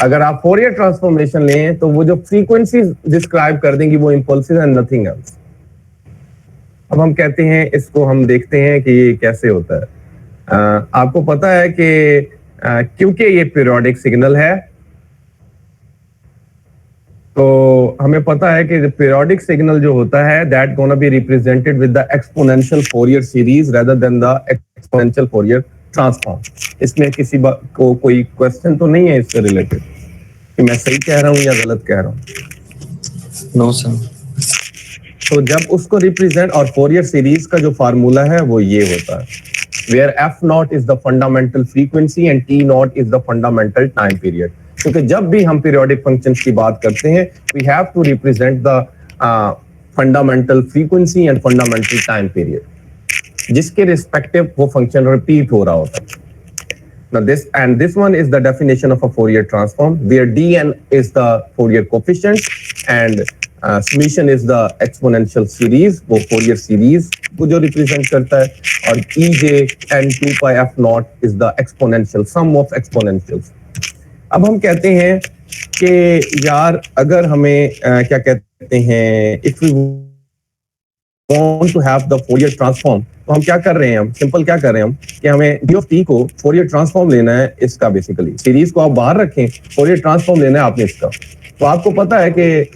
अगर आप फोरियर ट्रांसफॉर्मेशन लें तो वो जो फ्रीक्वेंसी डिस्क्राइब कर देंगी वो इम्पल्सेस एंड नथिंग एल्स। अब हम कहते हैं, इसको हम देखते हैं कि ये कैसे होता है। आपको पता है कि क्योंकि ये पीरियोडिक सिग्नल है तो हमें पता है कि पीरियोडिक सिग्नल जो होता है that gonna be represented with the exponential Fourier series rather than the exponential Fourier transform. इसमें किसी को कोई क्वेश्चन तो नहीं है इससे रिलेटेड कि मैं सही कह रहा हूं या गलत कह रहा हूं? No sir. तो जब उसको रिप्रेजेंट, और फोरियर सीरीज का जो फार्मूला है वो ये होता है, where f naught is the fundamental frequency and t naught is the fundamental time period. क्योंकि जब भी हम पीरियोडिक फंक्शंस की बात करते हैं we have to represent the fundamental frequency and fundamental time period जिसके रिस्पेक्टिव वो फंक्शन रिपीट हो रहा होता है। Now this one is the definition of a Fourier transform where dn is the Fourier coefficient and summation is the exponential series, वो Fourier series को जो represent करता है, और ej and 2 pi f naught is the exponential sum of exponentials। अब हम कहते हैं कि यार अगर हमें क्या कहते हैं, if we want to have the Fourier transform, तो हम क्या कर रहे हैं, हम सिंपल क्या कर रहे हैं हम कि हमें d of t को फोरियर ट्रांसफॉर्म लेना है इसका। बेसिकली सीरीज को आप बाहर रखें, फोरियर ट्रांसफॉर्म लेना है आपने इसका। तो आपको पता है कि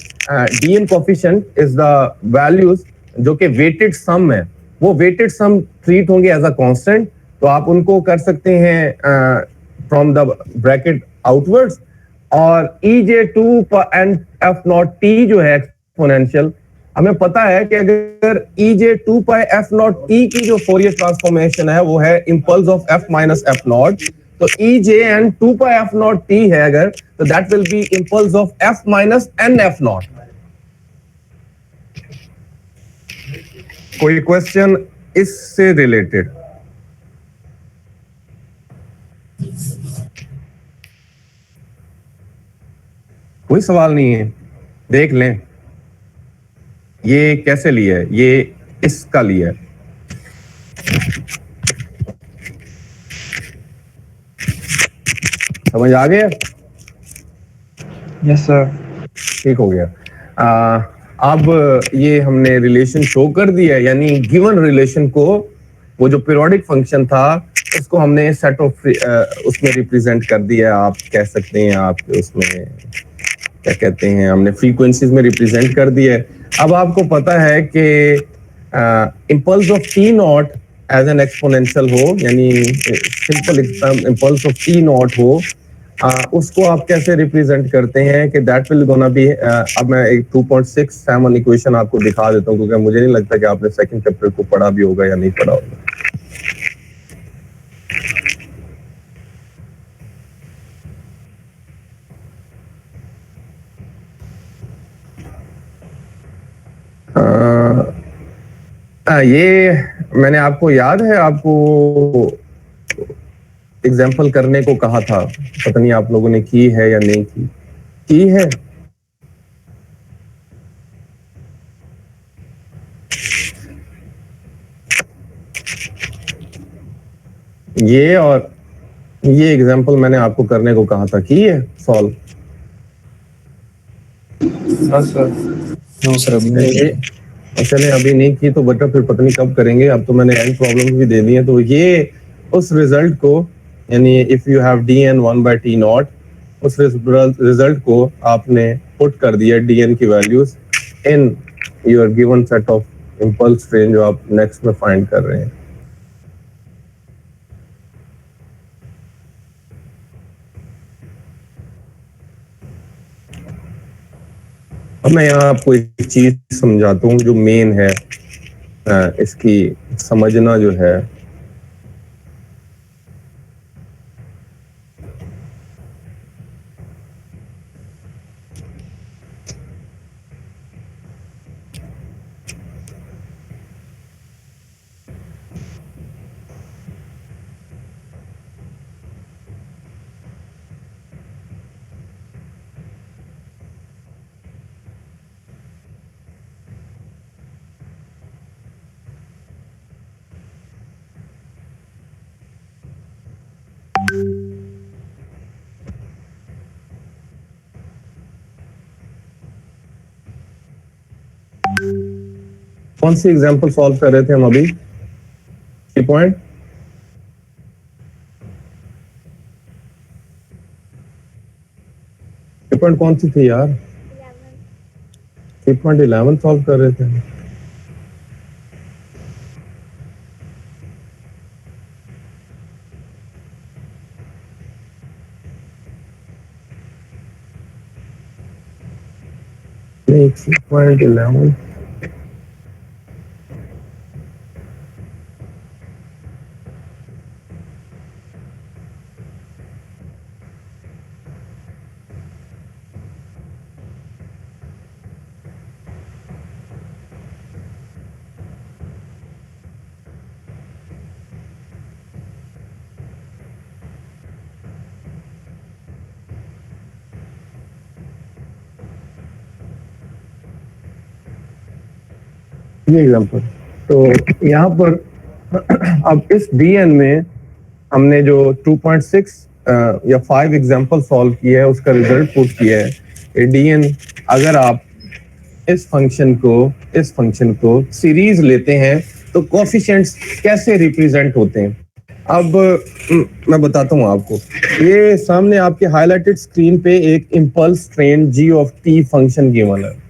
dn coefficient is the values जो कि वेटेड सम है, वो वेटेड सम ट्रीट होंगे एज अ कांस्टेंट। तो आप उनको कर सकते हैं फ्रॉम द ब्रैकेट आउटवर्ड्स, और ej2 and f not t जो है एक्सपोनेंशियल, हमें पता है कि अगर ej2 pi f not t की जो फोरियर ट्रांसफॉर्मेशन है वो है impulse of f minus f not, तो ej and 2 pi f not t है अगर, तो that will B impulse of f minus n f not. कोई क्वेश्चन इससे रिलेटेड? कोई सवाल नहीं है? देख लें ये कैसे लिया है। ये इसका लिया है। समझ आ गया? Yes sir. ठीक हो गया। अब ये हमने रिलेशन शो कर दिया है, यानी गिवन रिलेशन को, वो जो पीरियोडिक फंक्शन था उसको हमने सेट ऑफ उसमें रिप्रेजेंट कर दिया। आप कह सकते हैं, आप उसमें क्या कहते हैं, हमने फ्रीक्वेंसीज में रिप्रेजेंट कर दिया है। अब आपको पता है कि impulse of t naught as an exponential हो, यानी simple impulse of t naught हो, उसको आप कैसे रिप्रेजेंट करते हैं कि दैट विल गोना बी। अब मैं एक 2.67 इक्वेशन आपको दिखा देता हूँ, क्योंकि मुझे नहीं लगता कि आपने सेकंड चैप्टर को पढ़ा भी होगा या नहीं पढ़ा होगा। ये मैंने आपको याद है, आपको एग्जाम्पल करने को कहा था, पता नहीं आप लोगों ने की है या नहीं की है। ये और ये एग्जाम्पल मैंने आपको करने को कहा था, की है सॉल्व? हाँ सर। नो सर अभी नहीं किया। चले अभी नहीं की तो बेटा फिर पता नहीं कब करेंगे। अब तो मैंने एंड प्रॉब्लम भी दे दी है। तो ये उस रिजल्ट को, यानी if you have d n 1/t naught, उस रिजल्ट को आपने पुट कर दिया डी एन की values in your given set of impulse train जो आप नेक्स्ट में फाइंड कर रहे हैं। अब मैं यहाँ आपको एक चीज समझाता हूँ जो मेन है, इसकी समझना जो है। कौन सी एग्जांपल सॉल्व कर रहे थे हम अभी? पॉइंट पॉइंट कौन सी थी यार? 3.11 सॉल्व कर रहे थे। नहीं, 3.11 ये एग्जांपल। तो यहाँ पर अब इस डीएन में हमने जो 2.6 या 5 एग्जांपल सॉल्व किया है, उसका रिजल्ट पुट किया है। ये डीएन, अगर आप इस फंक्शन को सीरीज लेते हैं तो कोफिशिएंट्स कैसे रिप्रेजेंट होते हैं। अब मैं बताता हूँ आपको। ये सामने आपके हाईलाइटेड स्क्रीन पे एक impulse train g of t function given है।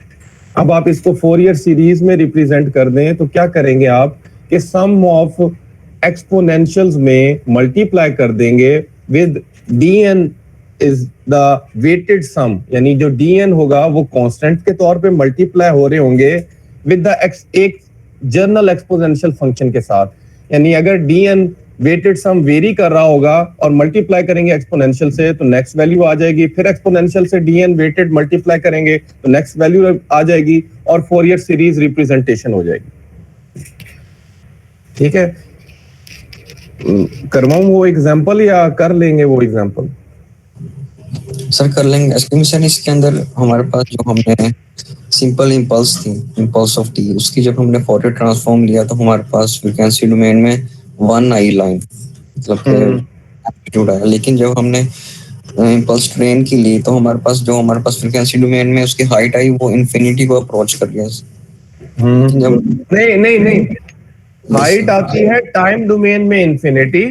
अब आप इसको फोरियर सीरीज में रिप्रेजेंट कर दें तो क्या करेंगे आप कि सम ऑफ एक्सपोनेंशियल्स में मल्टीप्लाई कर देंगे with dn is the weighted sum, यानी जो डीएन होगा वो कांस्टेंट के तौर पे मल्टीप्लाई हो रहे होंगे विद द एक जर्नल एक्सपोनेंशियल फंक्शन के साथ। यानी अगर डीएन वेटेड सम वेरी कर रहा होगा और मल्टीप्लाई करेंगे एक्सपोनेंशियल से तो नेक्स्ट वैल्यू आ जाएगी, फिर एक्सपोनेंशियल से डीएन वेटेड मल्टीप्लाई करेंगे तो नेक्स्ट वैल्यू आ जाएगी और फोरियर सीरीज रिप्रेजेंटेशन हो जाएगी। ठीक है, करवाऊं वो एग्जांपल या कर लेंगे वो एग्जांपल? सर कर लेंगे। एस्टिमेशन इसके अंदर हमारे पास जो हमने सिंपल इम्पल्स थी, इम्पल्स ऑफ टी। उसकी जब हमने फॉरियर ट्रांसफॉर्म लिया तो हमारे पास फ्रीक्वेंसी डोमेन में 1 आई लाइन, मतलब कि एम्पलीट्यूड आया। लेकिन जब हमने इम्पल्स ट्रेन की ली तो हमारे पास फ्रीक्वेंसी डोमेन में उसकी हाइट आई, वो इन्फिनिटी को अप्रोच कर गया। लेकिन जब नहीं नहीं नहीं, हाइट yes, आती है टाइम डोमेन में इन्फिनिटी,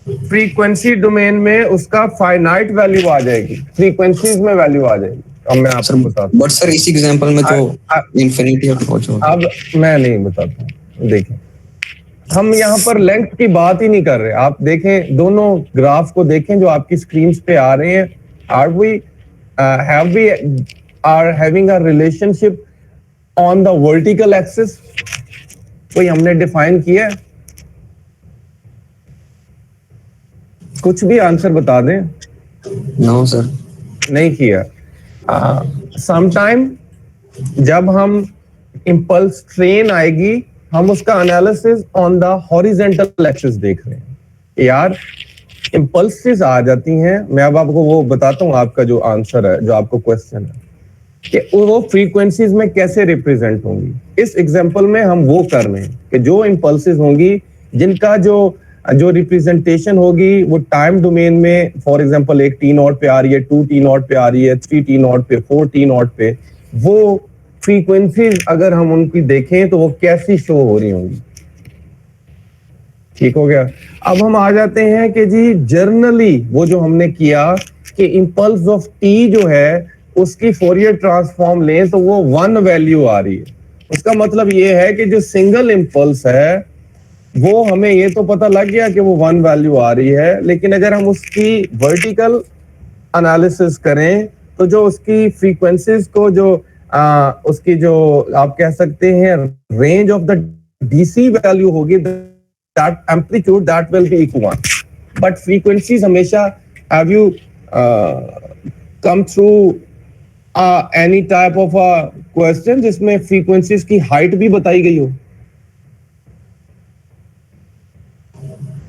फ्रीक्वेंसी डोमेन में उसका फाइनाइट वैल्यू आ जाएगी, फ्रीक्वेंसीज में वैल्यू आ जाएगी। अब मैं सर, आपको बताता बट सर इस एग्जांपल में तो हूँ, इन्फिनिटी अप्रोच हो अब मैं नहीं बताता हूँ। देखिए, हम यहाँ पर लेंथ की बात ही नहीं कर रहे। आप देखें, दोनों ग्राफ को देखें जो आपकी स्क्रीन पे आ रहे हैं। Have we are having a relationship on the vertical axis? कोई हमने डिफाइन किया है? कुछ भी आंसर बता दें। नो सर, नहीं किया। समटाइम जब हम इम्पल्स ट्रेन आएगी, हम उसका analysis on the horizontal axis देख रहे हैं। यार, इम्पल्सेस आ जाती हैं। मैं अब आपको वो बताता हूँ, आपका जो आंसर है, जो आपको क्वेश्चन है कि वो फ्रीक्वेंसीज में कैसे रिप्रेजेंट होंगी। इस एग्जांपल में हम वो कर रहे हैं कि जो इम्पल्सेस होंगी, जिनका जो जो रिप्रेजेंटेशन होगी वो टाइम डोमेन में, फॉर एग्जांपल एक टी नॉट पे आ रही है, 2 टी नॉट पे आ रही है, 3 टी नॉट पे, 4 टी नॉट पे, वो फ्रीक्वेंसीज अगर हम उनकी देखें तो वो कैसी शो हो रही होंगी। ठीक हो गया। अब हम आ जाते हैं कि जी जर्नली वो जो हमने किया कि इम्पल्स ऑफ टी जो है उसकी फोरियर ट्रांसफॉर्म लें तो वो 1 वैल्यू आ रही है। उसका मतलब ये है कि जो सिंगल इम्पल्स है वो, हमें ये तो पता लग गया कि वो 1 वैल्यू आ रही है, लेकिन अगर हम उसकी वर्टिकल एनालिसिस करें तो जो उसकी फ्रीक्वेंसीज को जो उसकी जो आप कह सकते हैं range of the DC value होगी, that amplitude that will be equal 1, but frequencies हमेशा, have you come through any type of a question जिसमें frequencies की height भी बताई गई हो?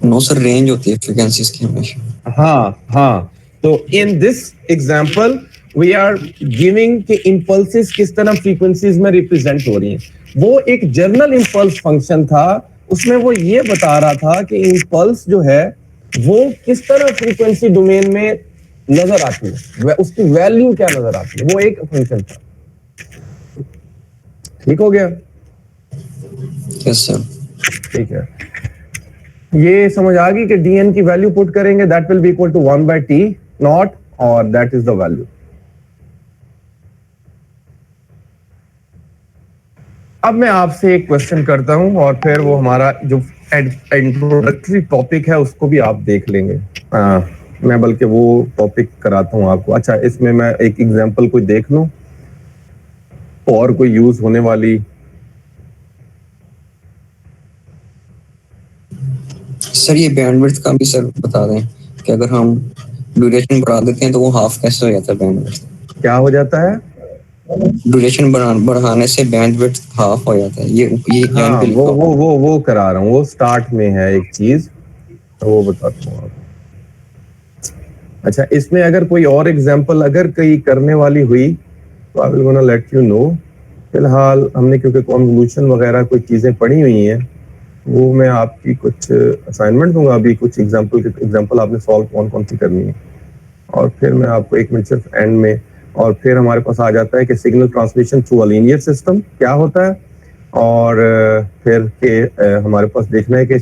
नो सर, रेंज होती है फ्रीक्वेंसीज की हमेशा। हाँ, तो in this example we are giving कि impulses किस तरह frequencies में represent हो रही हैं। वो एक जर्नल impulse function था, उसमें वो ये बता रहा था कि impulse जो है वो किस तरह frequency domain में नजर आती है, उसकी वैल्यू क्या नजर आती है, वो एक फंक्शन था। ठीक हो गया? Yes sir. ठीक है, ये समझ आ गई कि dn की वैल्यू पुट करेंगे, that will be equal to 1 by t naught, और दैट इज द वैल्यू। अब मैं आपसे एक क्वेश्चन करता हूं और फिर वो हमारा जो इंट्रोडक्टरी टॉपिक है उसको भी आप देख लेंगे। मैं बल्कि वो टॉपिक कराता हूं आपको। अच्छा, इसमें मैं एक एग्जांपल कोई देख लूं और कोई यूज होने वाली। सर ये बैंडविड्थ का भी सर बता दें कि अगर हम ड्यूरेशन बढ़ा देते हैं तो वो हाफ कैसे हो जाता है बैंडविड्थ? क्या हो जाता है? ड्यूरेशन बढ़ाने से बैंडविड्थ हाफ हो जाता है। ये हाँ, एंड पे लिखा हुआ वो करा रहा हूँ, वो स्टार्ट में है एक चीज, तो वो बताता हूँ आपको। अच्छा, इसमें अगर कोई और एग्जांपल अगर कहीं करने वाली हुई तो I will gonna let you know. फिलहाल हमने क्योंकि कॉन्वोल्यूशन वगैरह कोई चीजें पढ़ी हुई हैं, वो मैं आपकी कुछ असाइनमेंट दूंगा अभी, कुछ एग्जांपल आपने सॉल्व कौन सी करनी है, और फिर मैं आपको 1 मिनट सिर्फ एंड में, और फिर हमारे पास आ जाता है कि signal transmission through a linear system क्या होता है, और फिर के हमारे पास देखना है कि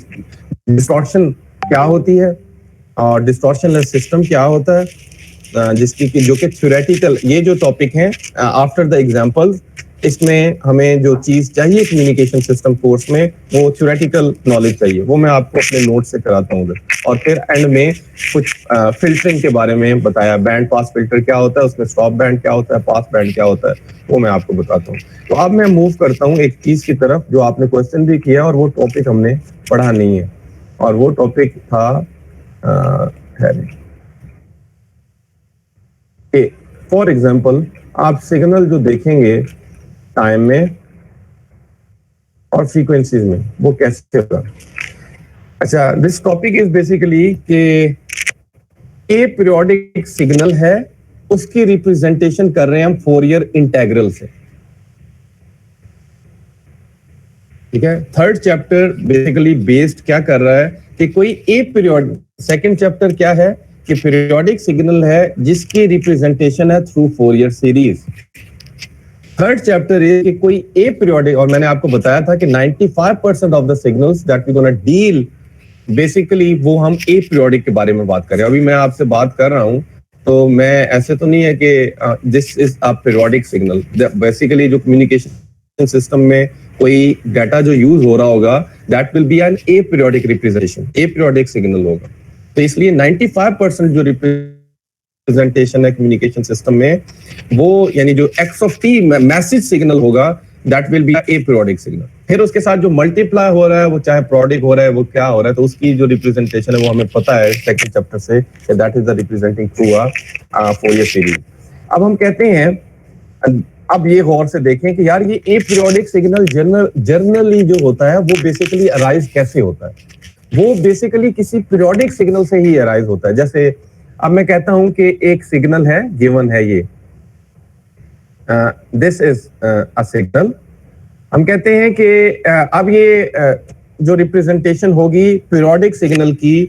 डिस्टॉर्शन क्या होती है और डिस्टॉर्शनलेस सिस्टम क्या होता है, जिसकी कि जो कि थ्योरेटिकल, ये जो टॉपिक है आफ्टर द एग्जांपल, इसमें हमें जो चीज चाहिए कम्युनिकेशन सिस्टम कोर्स में वो थ्योरेटिकल नॉलेज चाहिए, वो मैं आपको अपने नोट से कराता हूँ उधर। और फिर एंड में कुछ फिल्टरिंग के बारे में बताया, बैंड पास फिल्टर क्या होता है, उसमें स्टॉप बैंड क्या होता है, पास बैंड क्या होता है, वो मैं आपको बताता हूँ। तो अब मैं मूव करता हूँ एक चीज की तरफ जो आपने क्वेश्चन भी किया और वो टॉपिक हमने पढ़ा नहीं है, और वो टॉपिक था फॉर एग्जाम्पल आप सिग्नल जो देखेंगे टाइम में और फ्रीक्वेंसीज में, वो कैसे होगा। अच्छा, दिस टॉपिक इज बेसिकली कि ए पीरियोडिक सिग्नल है, उसकी रिप्रेजेंटेशन कर रहे हैं हम फोरियर इंटेग्रल से। ठीक है, थर्ड चैप्टर बेसिकली बेस्ड क्या कर रहा है कि कोई ए पीरियड, सेकंड चैप्टर क्या है कि पीरियोडिक सिग्नल है जिसकी रिप्रेजेंटेशन है through Fourier series. Third chapter है कि कोई ए पीरियोडिक, और मैंने आपको बताया था कि 95% of the signals that we gonna deal basically वो हम ए पीरियोडिक के बारे में बात कर रहे हैं। अभी मैं आपसे बात कर रहा हूं तो मैं ऐसे तो नहीं है कि this is a periodic signal. Basically जो कम्युनिकेशन सिस्टम में कोई डाटा जो यूज हो रहा होगा that will be an aperiodic representation, A periodic signal होगा। तो इसलिए 95% जो रिप्रेजेंटेशन है कम्युनिकेशन सिस्टम में वो यानी जो x of t message signal होगा that will be A periodic signal. फिर उसके साथ जो मल्टीप्लाई हो रहा है वो चाहे प्रोडिक हो रहा है वो क्या हो रहा है, तो उसकी जो रिप्रेजेंटेशन है वो हमें पता है सेकंड चैप्टर से कि that is the representing through a Fourier series. अब हम कहते हैं, अब ये गौर से देखें कि यार ये ए पीरियोडिक सिग्नल जनरली जो होता है वो बेसिकली अराइज कैसे होता है। वो बेसिकली किसी पीरियोडिक सिग्नल से ही अराइज होता है। जैसे अब मैं कहता हूं कि एक सिग्नल है, गिवन है ये, दिस इज अ सिग्नल। हम कहते हैं कि अब ये जो रिप्रेजेंटेशन होगी पीरियोडिक सिग्नल की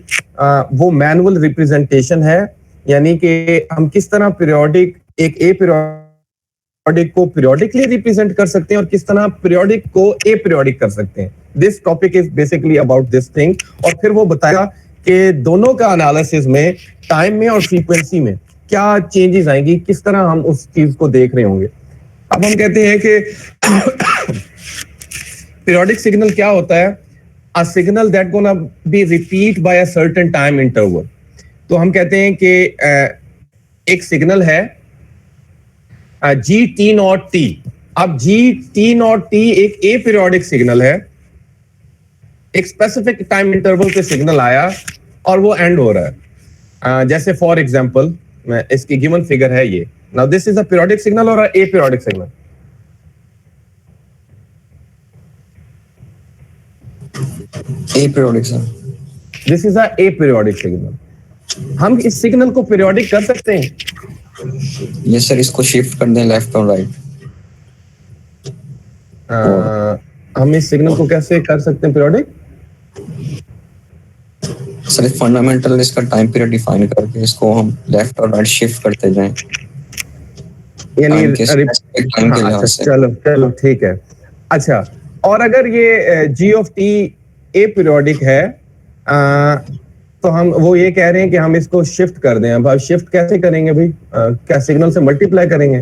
वो मैनुअल रिप्रेजेंटेशन है, यानी कि हम किस तरह पीरियोडिक, एक ए पीरियोडिक को पीरियोडिकली रिप्रेजेंट कर सकते हैं और किस तरह पीरियोडिक को ए पीरियोडिक कर सकते हैं। This topic is basically about this thing. और फिर वो बताएगा कि दोनों का एनालिसिस में टाइम में और फ्रीक्वेंसी में क्या चेंजेस आएंगी, किस तरह हम उस चीज को देख रहे होंगे। अब हम कहते हैं कि पीरियोडिक सिग्नल क्या होता है, a signal that gonna be repeat by a certain time interval. तो हम कहते हैं कि एक सिग्नल है जी टी नॉट टी। अब जी टी नॉट टी एक ए पीरियोडिक सिग्नल है, एक स्पेसिफिक टाइम इंटरवल पे सिग्नल आया और वो एंड हो रहा है। जैसे फॉर एग्जांपल मैं इसकी गिवन फिगर है ये, now this is a periodic signal और ए periodic signal. Aperiodic sir. This is a A periodic signal. हम इस सिग्नल को पीरियोडिक कर सकते हैं? यस सर, इसको शिफ्ट कर दें लेफ्ट और राइट। हम इस सिग्नल को कैसे कर सकते हैं पीरियोडिक? सर फंडामेंटल इसका टाइम पीरियड डिफाइन करके इसको हम लेफ्ट और राइट शिफ्ट करते जाएं, यानी टाइम के स्पेसिफिक टाइम के हाँ, लिहाज अच्छा से। चलो ठीक है। अच्छा, और अगर ये जी ऑफ टी ए पीरियोडिक है तो हम वो ये कह रहे हैं कि हम इसको शिफ्ट कर दें। अब शिफ्ट कैसे करेंगे भाई? क्या सिग्नल से मल्टीप्लाई करेंगे?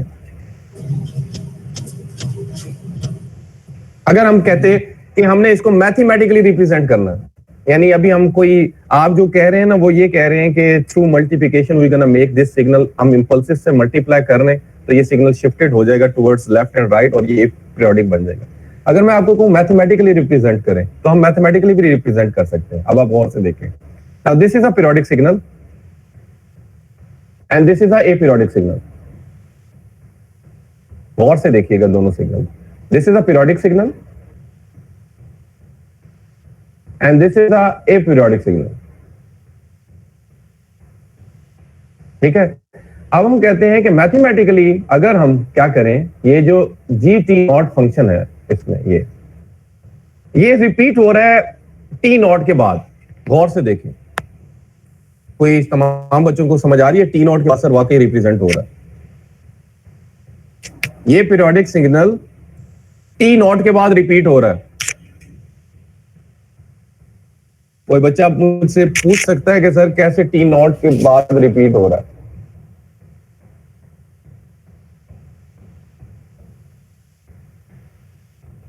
अगर हम कहते कि हमने इसको मैथमेटिकली रिप्रेजेंट करना है, यानी अभी हम कोई, आप जो कह रहे हैं ना वो ये कह रहे हैं कि through multiplication we gonna make this signal, हम इंपल्सेस से मल्टीप्लाई कर रहे हैं तो ये सिग्नल शिफ्टेड हो जाएगा टुवर्ड्स लेफ्ट एंड राइट और ये पीरियोडिक बन जाएगा। अगर मैं आपको कहूं मैथमेटिकली रिप्रेजेंट करें तो हम मैथमेटिकली भी रिप्रेजेंट कर सकते हैं। अब आप गौर से देखें, now this is a periodic signal and this is a A periodic signal. गौर से देखिएगा दोनों signal. This is a periodic signal and this is a aperiodic signal। ठीक है, अब हम कहते हैं कि मैथमेटिकली अगर हम क्या करें, ये जो जी टी नॉट फंक्शन है इसमें ये रिपीट हो रहा है टी नॉट के बाद। गौर से देखें, कोई तमाम बच्चों को समझ आ रही है टी नॉट के बाद सर वाकई रिप्रेजेंट हो रहा है। ये पीरियोडिक सिग्नल टी नॉट के बाद रिपीट हो रहा है। कोई बच्चा मुझसे पूछ सकता है कि सर कैसे टी नॉट के बाद रिपीट हो रहा है?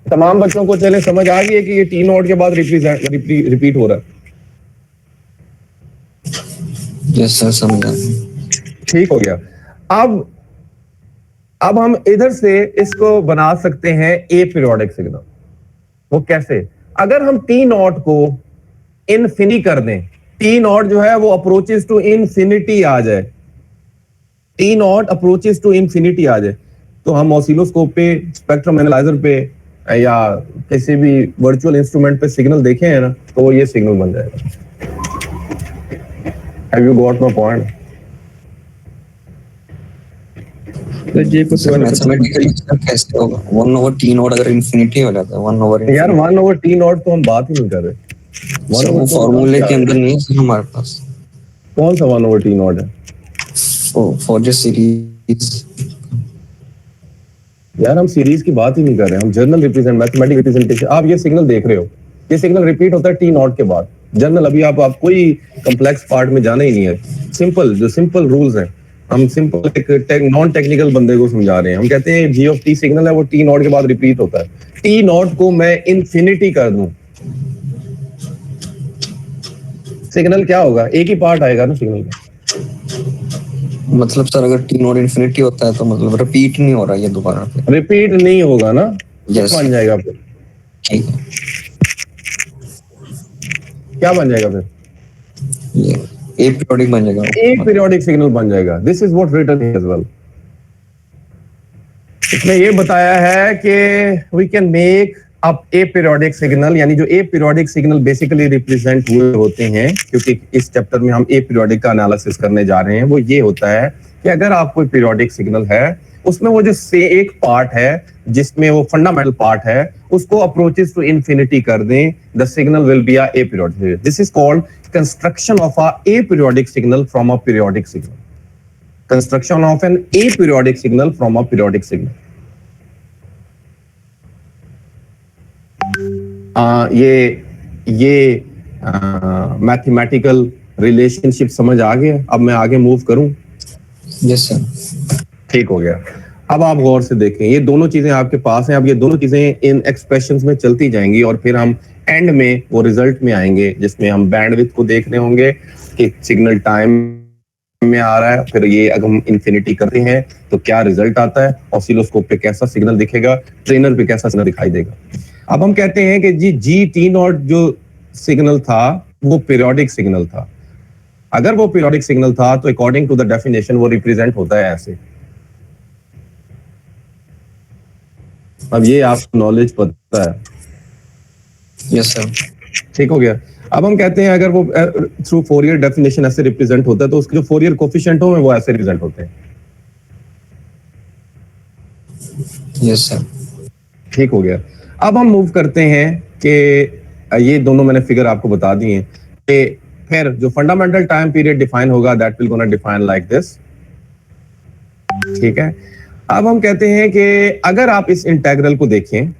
तमाम बच्चों को चले समझ आ गई है कि ये टी नॉट के बाद रिपीट हो रहा है। यस सर, समझ आ गया। ठीक हो गया। अब हम इधर से इसको बना सकते हैं ए पीरियोडिक सिग्नल। वो कैसे? अगर हम टी नॉट को इनफिनी कर दें, टी नॉट जो है वो अप्रोचेस टू इनफिनिटी आ जाए, t not approaches to infinity आ जाए, तो हम ऑसिलोस्कोप पे, स्पेक्ट्रम एनालाइजर पे या किसी भी वर्चुअल इंस्ट्रूमेंट पे सिग्नल देखे हैं ना, तो ये सिग्नल बन जाएगा। Have you got my point? तो ये कुछ सर मैथमेटिकली कैसे होगा? 1/t नॉट अगर इंफिनिटी हो जाता है 1/, यार 1/t नॉट तो हम बात ही नहीं कर रहे। सर वो फॉर्मूले के अंदर नहीं है सर हमारे पास। कौन सा 1/t नॉट है? Fourier series. यार हम सीरीज की बात ही नहीं कर रहे, हम जर्नल रिप्रेजेंट मैथमेटिक रिप्रेजेंटेशन। आप ये सिग्नल देख रहे हो, ये सिग्नल रिपीट होता है टी नॉट के बाद। जर्नल अभी आप कोई कॉम्प्लेक्स पार्ट में जाना ही नहीं है। सिंपल जो सिंपल रूल्स हैं, हम सिंपल एक नॉन टेक्निकल बंदे को समझा रहे हैं। हम कहते हैं जी ऑफ टी सिग्नल है, वो टी नॉट के बाद रिपीट होता है। टी नॉट को मैं इन्फिनिटी कर दूं, सिग्नल क्या होगा? एक ही पार्ट आएगा ना सिग्नल का। मतलब सर अगर टी नॉट इन्फिनिटी होता है तो मतलब रिपीट नहीं हो रहा ये दोबारा पे? रिपीट नहीं होगा ना, यस बन जाएगा फिर। ठीक है, क्या बन जाएगा फिर? ये ए पीरियोडिक बन जाएगा, एक पीरियोडिक सिग्नल बन जाएगा। This is what written as well. इसमें ये बताया है कि we can make up a periodic signal, यानी जो ए पीरियोडिक सिग्नल बेसिकली रिप्रेजेंट हुए होते हैं, क्योंकि इस चैप्टर में हम ए पीरियोडिक का एनालिसिस करने जा रहे हैं। वो ये होता है कि अगर आप कोई पीरियोडिक सिग्नल है, उसमें वो जो से एक पार्ट है जिसमें वो फंडामेंटल पार्ट है, उसको अप्रोचेस टू इंफिनिटी कर दें, the signal will be a A periodic. This is called construction of a A periodic signal from a periodic signal. Construction of an aperiodic signal from a periodic signal. ये mathematical relationship समझ आ गया? अब मैं आगे move करूं? Yes sir. ठीक हो गया। अब आप गौर से देखें, ये दोनों चीजें आपके पास हैं। अब ये दोनों चीजें इन एक्सप्रेशंस में चलती जाएंगी और फिर हम एंड में वो रिजल्ट में आएंगे जिसमें हम बैंडविड्थ को देख रहे होंगे कि सिग्नल टाइम में आ रहा है। फिर ये अगर हम इन्फिनिटी करते हैं तो क्या रिजल्ट आता है, ऑसिलोस्कोप पे कैसा सिग्नल दिखेगा, ट्रेनर पे कैसा सिग्नल दिखाई देगा। अब हम कहते हैं कि जी टी नॉट जो सिग्नल था वो पीरियोडिक सिग्नल था। अगर वो पीरियोडिक सिग्नल था तो अकॉर्डिंग टू द डेफिनेशन वो रिप्रेजेंट होता है ऐसे। अब ये आपको नॉलेज पता है? Yes sir. ठीक हो गया। अब हम कहते हैं अगर वो थ्रू फोरियर डेफिनेशन ऐसे रिप्रेजेंट होता है तो उसके जो फोरियर कोफिशिएंट हो वो ऐसे रिप्रेजेंट होते हैं। Yes sir. ठीक हो गया। अब हम मूव करते हैं कि ये दोनों मैंने फिगर आपको बता दी हैं कि फिर जो फंडामेंटल टाइम पीरियड डिफाइन होगा that will gonna define like this. ठीक है। अब हम कहते हैं कि अगर आप इस इंटेग्रल को देखें,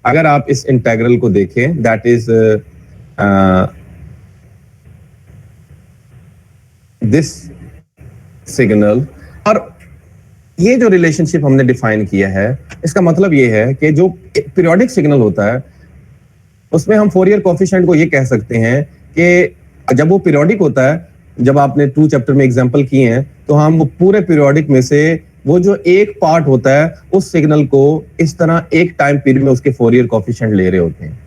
अगर आप इस इंटेग्रल को देखें दैट इज दिस सिग्नल, और ये जो रिलेशनशिप हमने डिफाइन किया है इसका मतलब ये है कि जो पीरियोडिक सिग्नल होता है उसमें हम फोरियर कोफिशिएंट को ये कह सकते हैं कि जब वो पीरियोडिक होता है, जब आपने 2 चैप्टर में एग्जांपल किए हैं, तो हम वो पूरे पीरियोडिक में से वो जो एक पार्ट होता है उस सिग्नल को इस तरह एक टाइम पीरियड में उसके फोरियर कोफिशिएंट ले रहे होते हैं।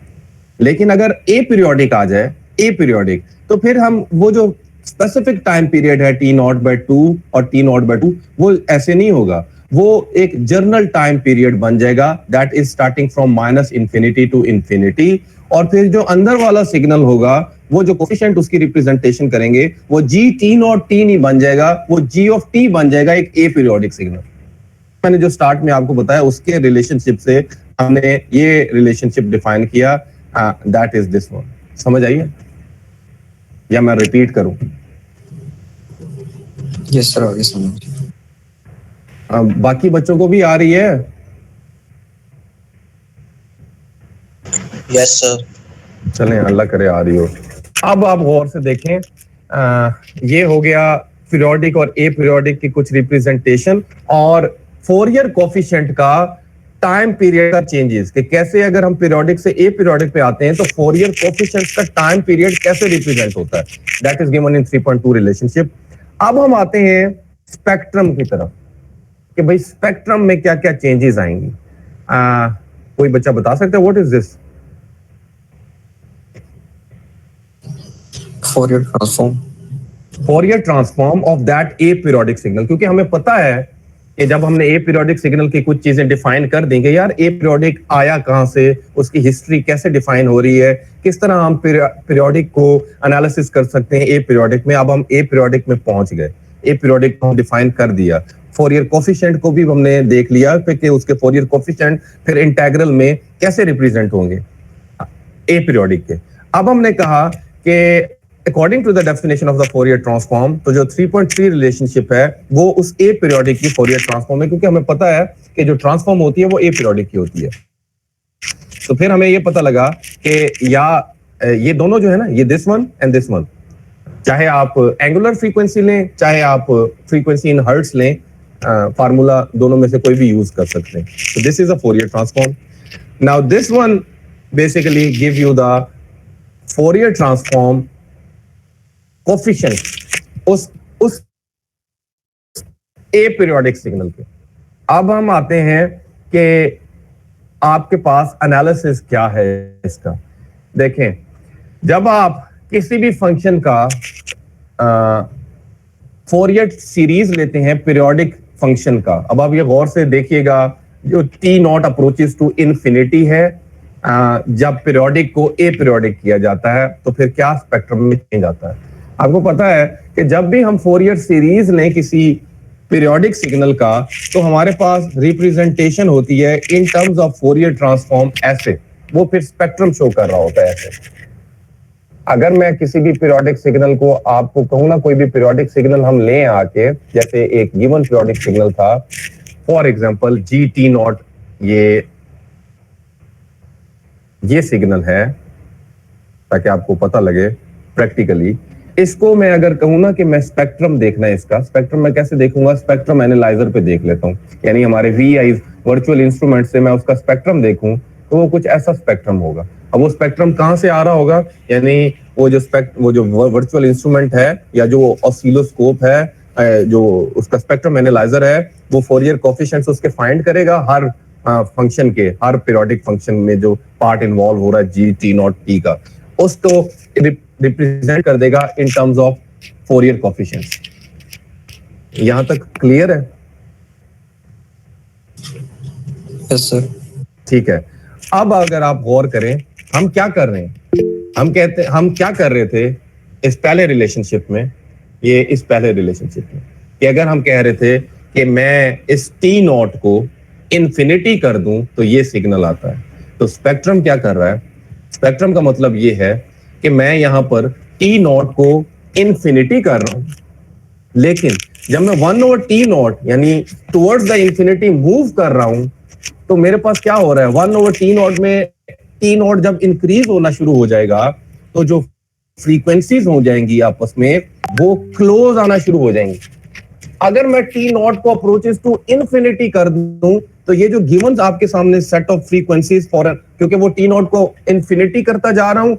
लेकिन अगर ए पीरियोडिक आ जाए, ए पीरियोडिक, तो फिर हम वो जो स्पेसिफिक टाइम पीरियड है T0/2 और T0/2 वो ऐसे नहीं होगा, वो एक जर्नल टाइम पीरियड बन जाएगा that is starting from -infinity to infinity. और फिर जो अंदर वाला सिग्नल होगा वो जो कोफिशिएंट उसकी रिप्रेजेंटेशन करेंगे वो GT0T नहीं बन जाएगा, वो G ऑफ T बन जाएगा, एक ए पीरियोडिक सिग्नल। मैंने जो स्टार्ट में आपको बताया उसके रिलेशनशिप से हमने ये रिलेशनशिप डिफाइन किया, दैट इज दिस वन। समझ आइए या मैं रिपीट करूं? यस सर, आगे समझ। बाकी बच्चों को भी आ रही है? Yes sir. चलें, अल्लाह करे आ रही हो। अब आप गौर से देखें, ये हो गया पीरियोडिक और ए पीरियोडिक की कुछ रिप्रेजेंटेशन और फोरियर कोफिशिएंट का टाइम पीरियड का चेंजेस, कि कैसे अगर हम पीरियोडिक से ए पीरियोडिक पे आते हैं तो फोरियर कोफिशिएंट का टाइम पीरियड कैसे रिप्रेजेंट होता है, that is given in 3.2 relationship. अब हम आते हैं स्पेक्ट्रम की तरफ कि भाई स्पेक्ट्रम में क्या क्या चेंजेस आएंगी। कोई बच्चा बता सकता है what is this? Fourier transform. Fourier transform of that A periodic signal. क्योंकि हमें पता है कि जब हमने ए पीरियोडिक सिग्नल की कुछ चीजें डिफाइन कर देंगे, यार ए पीरियोडिक आया कहां से, उसकी हिस्ट्री कैसे डिफाइन हो रही है, किस तरह हम पीरियोडिक को एनालिसिस कर सकते हैं ए पीरियोडिक में। अब हम ए पीरियोडिक में पहुंच गए, ए पीरियोडिक को डिफाइन कर दिया। फोरियर कोफिशिएंट को भी हमने देख लिया फिर कि उसके फोरियर कोफिशिएंट फिर इंटीग्रल में कैसे रिप्रेजेंट होंगे ए पीरियोडिक के। अब हमने कहा कि according to the definition of the Fourier transform, तो जो 3.3 रिलेशनशिप है वो उस ए पीरियोडिक की फोरियर ट्रांसफॉर्म है, क्योंकि हमें पता है कि जो ट्रांसफॉर्म होती है वो ए पीरियोडिक की होती है। तो फिर हमें ये पता लगा कि या ये दोनों जो है ना, ये this one and this one, चाहे आप एंगुलर फ्रीक्वेंसी लें चाहे आप फ्रीक्वेंसी इन हर्ट्ज लें, फार्मूला दोनों में से कोई भी यूज कर सकते हैं। तो this is a Fourier transform. Now this one basically give you the Fourier transform coefficient उस ए पीरियोडिक सिग्नल के। अब हम आते हैं कि आपके पास एनालिसिस क्या है इसका। देखें, जब आप किसी भी फंक्शन का फोरियर सीरीज लेते हैं पीरियोडिक फंक्शन का, अब आप ये गौर से देखिएगा, जो t not approaches to infinity है, जब पीरियोडिक को ए पीरियोडिक किया जाता है तो फिर क्या स्पेक्ट्रम में चेंज आता है। आपको पता है कि जब भी हम फोरियर सीरीज लें किसी पीरियोडिक सिग्नल का, तो हमारे पास रिप्रेजेंटेशन होती है in terms of Fourier transform ऐसे, वो फिर स्पेक्ट्रम शो कर रहा होता है ऐसे। अगर मैं किसी भी पीरियोडिक सिग्नल को आपको कहूँ ना, कोई भी पीरियोडिक सिग्नल हम लें आके, जैसे एक गिवन पीरियोडिक सिग्नल था, for example G T not, ये सिग्नल है, ताकि आपको पता लगे प्रैक्टिकली। इसको मैं अगर कहूँ ना कि मैं स्पेक्ट्रम देखना है इसका, स्पेक्ट्रम मैं कैसे देखूंगा, स्पेक्ट्रम एनालाइजर पे देख लेता हूँ, यानी हमारे VI वर्चुअल इंस्ट्रूमेंट से मैं उसका स्पेक्ट्रम देखूं तो वो कुछ ऐसा स्पेक्ट्रम होगा। अब वो स्पेक्ट्रम कहाँ से आ रहा होगा, यानी वो जो वर्चुअल इंस्ट्रूमेंट है या जो ऑसिलोस्कोप है, जो उसका स्पेक्ट्रम एनालाइजर है, वो फोरियर कोफिशिएंट्स उसके फाइंड करेगा हर फंक्शन के, हर पीरियोडिक फंक्शन में जो पार्ट इन्वॉल्व हो रहा है जी टी नॉट टी का, उसको रिप्रेजेंट कर देगा in terms of Fourier coefficients. यहां तक क्लियर है? Yes sir. ठीक है। अब अगर आप गौर करें, हम क्या कर रहे हैं, हम क्या कर रहे थे इस पहले रिलेशनशिप में, इस पहले रिलेशनशिप में, कि अगर हम कह रहे थे कि मैं इस टी नॉट को इन्फिनिटी कर दूं तो ये सिग्नल आता है। तो स्पेक्ट्रम क्या कर रहा है, स्पेक्ट्रम का मतलब ये है कि मैं यहां पर टी नॉट को इन्फिनिटी कर रहा हूं, लेकिन जब मैं 1/T0 यानी टुवर्ड्स द इंफिनिटी मूव कर रहा हूं, तो मेरे पास क्या हो रहा है, 1/T0 में T0 जब इंक्रीज होना शुरू हो जाएगा तो जो फ्रीक्वेंसीज हो जाएंगी आपस में वो क्लोज आना शुरू हो जाएंगी। अगर मैं T0 को अप्रोचेस टू इन्फिनिटी कर दूं तो ये जो गिवन आपके सामने सेट ऑफ फ्रीक्वेंसीज फॉर, क्योंकि वो T0 को इन्फिनिटी करता जा रहा हूं,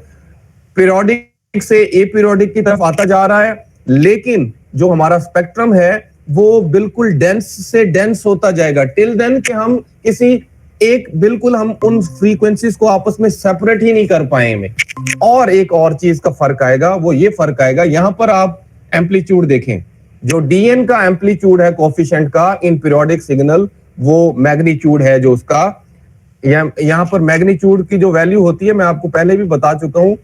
पीरियोडिक से ए पीरियोडिक की तरफ आता जा रहा है, लेकिन जो हमारा स्पेक्ट्रम है वो बिल्कुल डेंस से डेंस होता जाएगा टिल देन कि हम किसी एक बिल्कुल हम उन फ्रीक्वेंसीज को आपस में सेपरेट ही नहीं कर पाएंगे। और एक और चीज का फर्क आएगा, वो ये फर्क आएगा, यहां पर आप एम्पलीट्यूड देखें, जो dn का एम्पलीट्यूड है कोफिशिएंट का इन पीरियोडिक सिग्नल, वो मैग्नीट्यूड है जो उसका, यहां पर मैग्नीट्यूड की जो वैल्यू होती है, मैं आपको पहले भी बता चुका हूं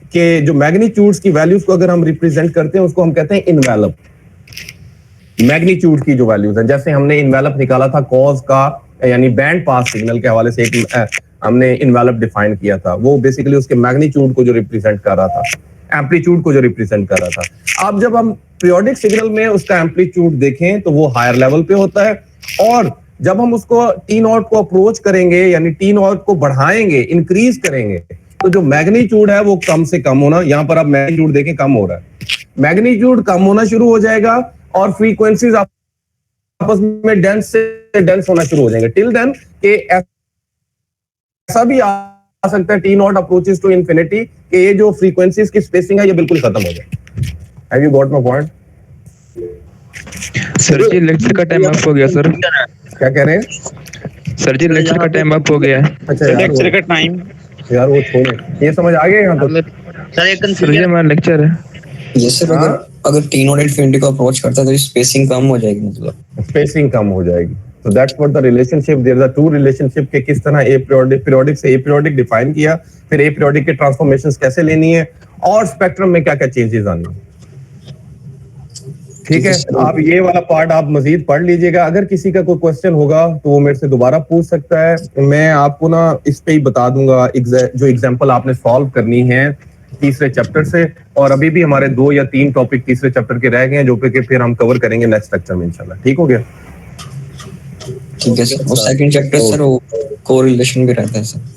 कि जो मैग्नीट्यूड्स की वैल्यूज को अगर हम रिप्रेजेंट करते हैं उसको हम कहते हैं इनवेलप। मैग्नीट्यूड की जो वैल्यूज है, जैसे हमने इनवेलप निकाला था कॉज का, यानी बैंड पास सिग्नल के हवाले से एक हमने इनवेलप डिफाइन किया था, वो बेसिकली उसके मैग्नीट्यूड को जो रिप्रेजेंट कर रहा था, एम्पलीट्यूड को जो रिप्रेजेंट कर रहा था। अब जब हम पीरियोडिक सिग्नल में उसका एम्पलीट्यूड देखें तो वो हायर लेवल पे होता है, और जब हम उसको T0 को अप्रोच करेंगे यानी T0 को बढ़ाएंगे, इंक्रीज करेंगे, तो जो मैग्नीट्यूड है वो कम से कम होना, यहां पर आप मैग्नीट्यूड देखें कम हो रहा है, मैग्नीट्यूड कम होना शुरू हो जाएगा और फ्रीक्वेंसीज आपस में डेंस से डेंस होना शुरू हो जाएंगे टिल देन के ऐसा भी आ सकता है T0 अप्रोचेस टू इंफिनिटी कि ये जो फ्रीक्वेंसीज की स्पेसिंग है ये बिल्कुल खत्म हो जाए। Have you got my point? Sir ji lecture का टाइम अप हो गया सर। क्या कह रहे हैं सर जी लेक्चर का टाइम अप हो गया है। अच्छा लेक्चर का टाइम यार वो छोड़ो, ये समझ आ गया यहाँ तक? सर एक सर जी हमारा लेक्चर है। जैसे अगर T0 इन्फिनिटी को अप्रोच करता है तो स्पेसिंग कम हो जाएगी, मतलब स्पेसिंग कम हो जाएगी। So that's what the relationship, there are two relationship के किस तरह ए पीरियोडिक से ए पीरियोडिक डिफाइन किया, फिर ए पीरियोडिक के ट्रांसफॉर्मेशंस कैसे लेनी है और स्पेक्ट्रम में क्या क्या चेंजेस आनी है। ठीक है, आप ये वाला पार्ट आप मजीद पढ़ लीजिएगा। अगर किसी का कोई क्वेश्चन होगा तो वो मेरे से दोबारा पूछ सकता है। मैं आपको ना इस पे ही बता दूंगा जो एग्जांपल आपने सॉल्व करनी है तीसरे चैप्टर से, और अभी भी हमारे 2 या 3 टॉपिक तीसरे चैप्टर के रह गए हैं जो कि फिर हम कवर करेंगे नेक्स्ट लेक्चर में इंशाल्लाह। ठीक हो गया? ठीक है सर। और सेकंड चैप्टर सर वो कोरिलेशन भी रहता है सर।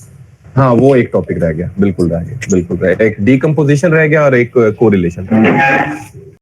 हाँ, वो एक टॉपिक रह गया, बिल्कुल रह गया, बिल्कुल रह गया। एक डीकम्पोजिशन रह गया और एक कोरिलेशन।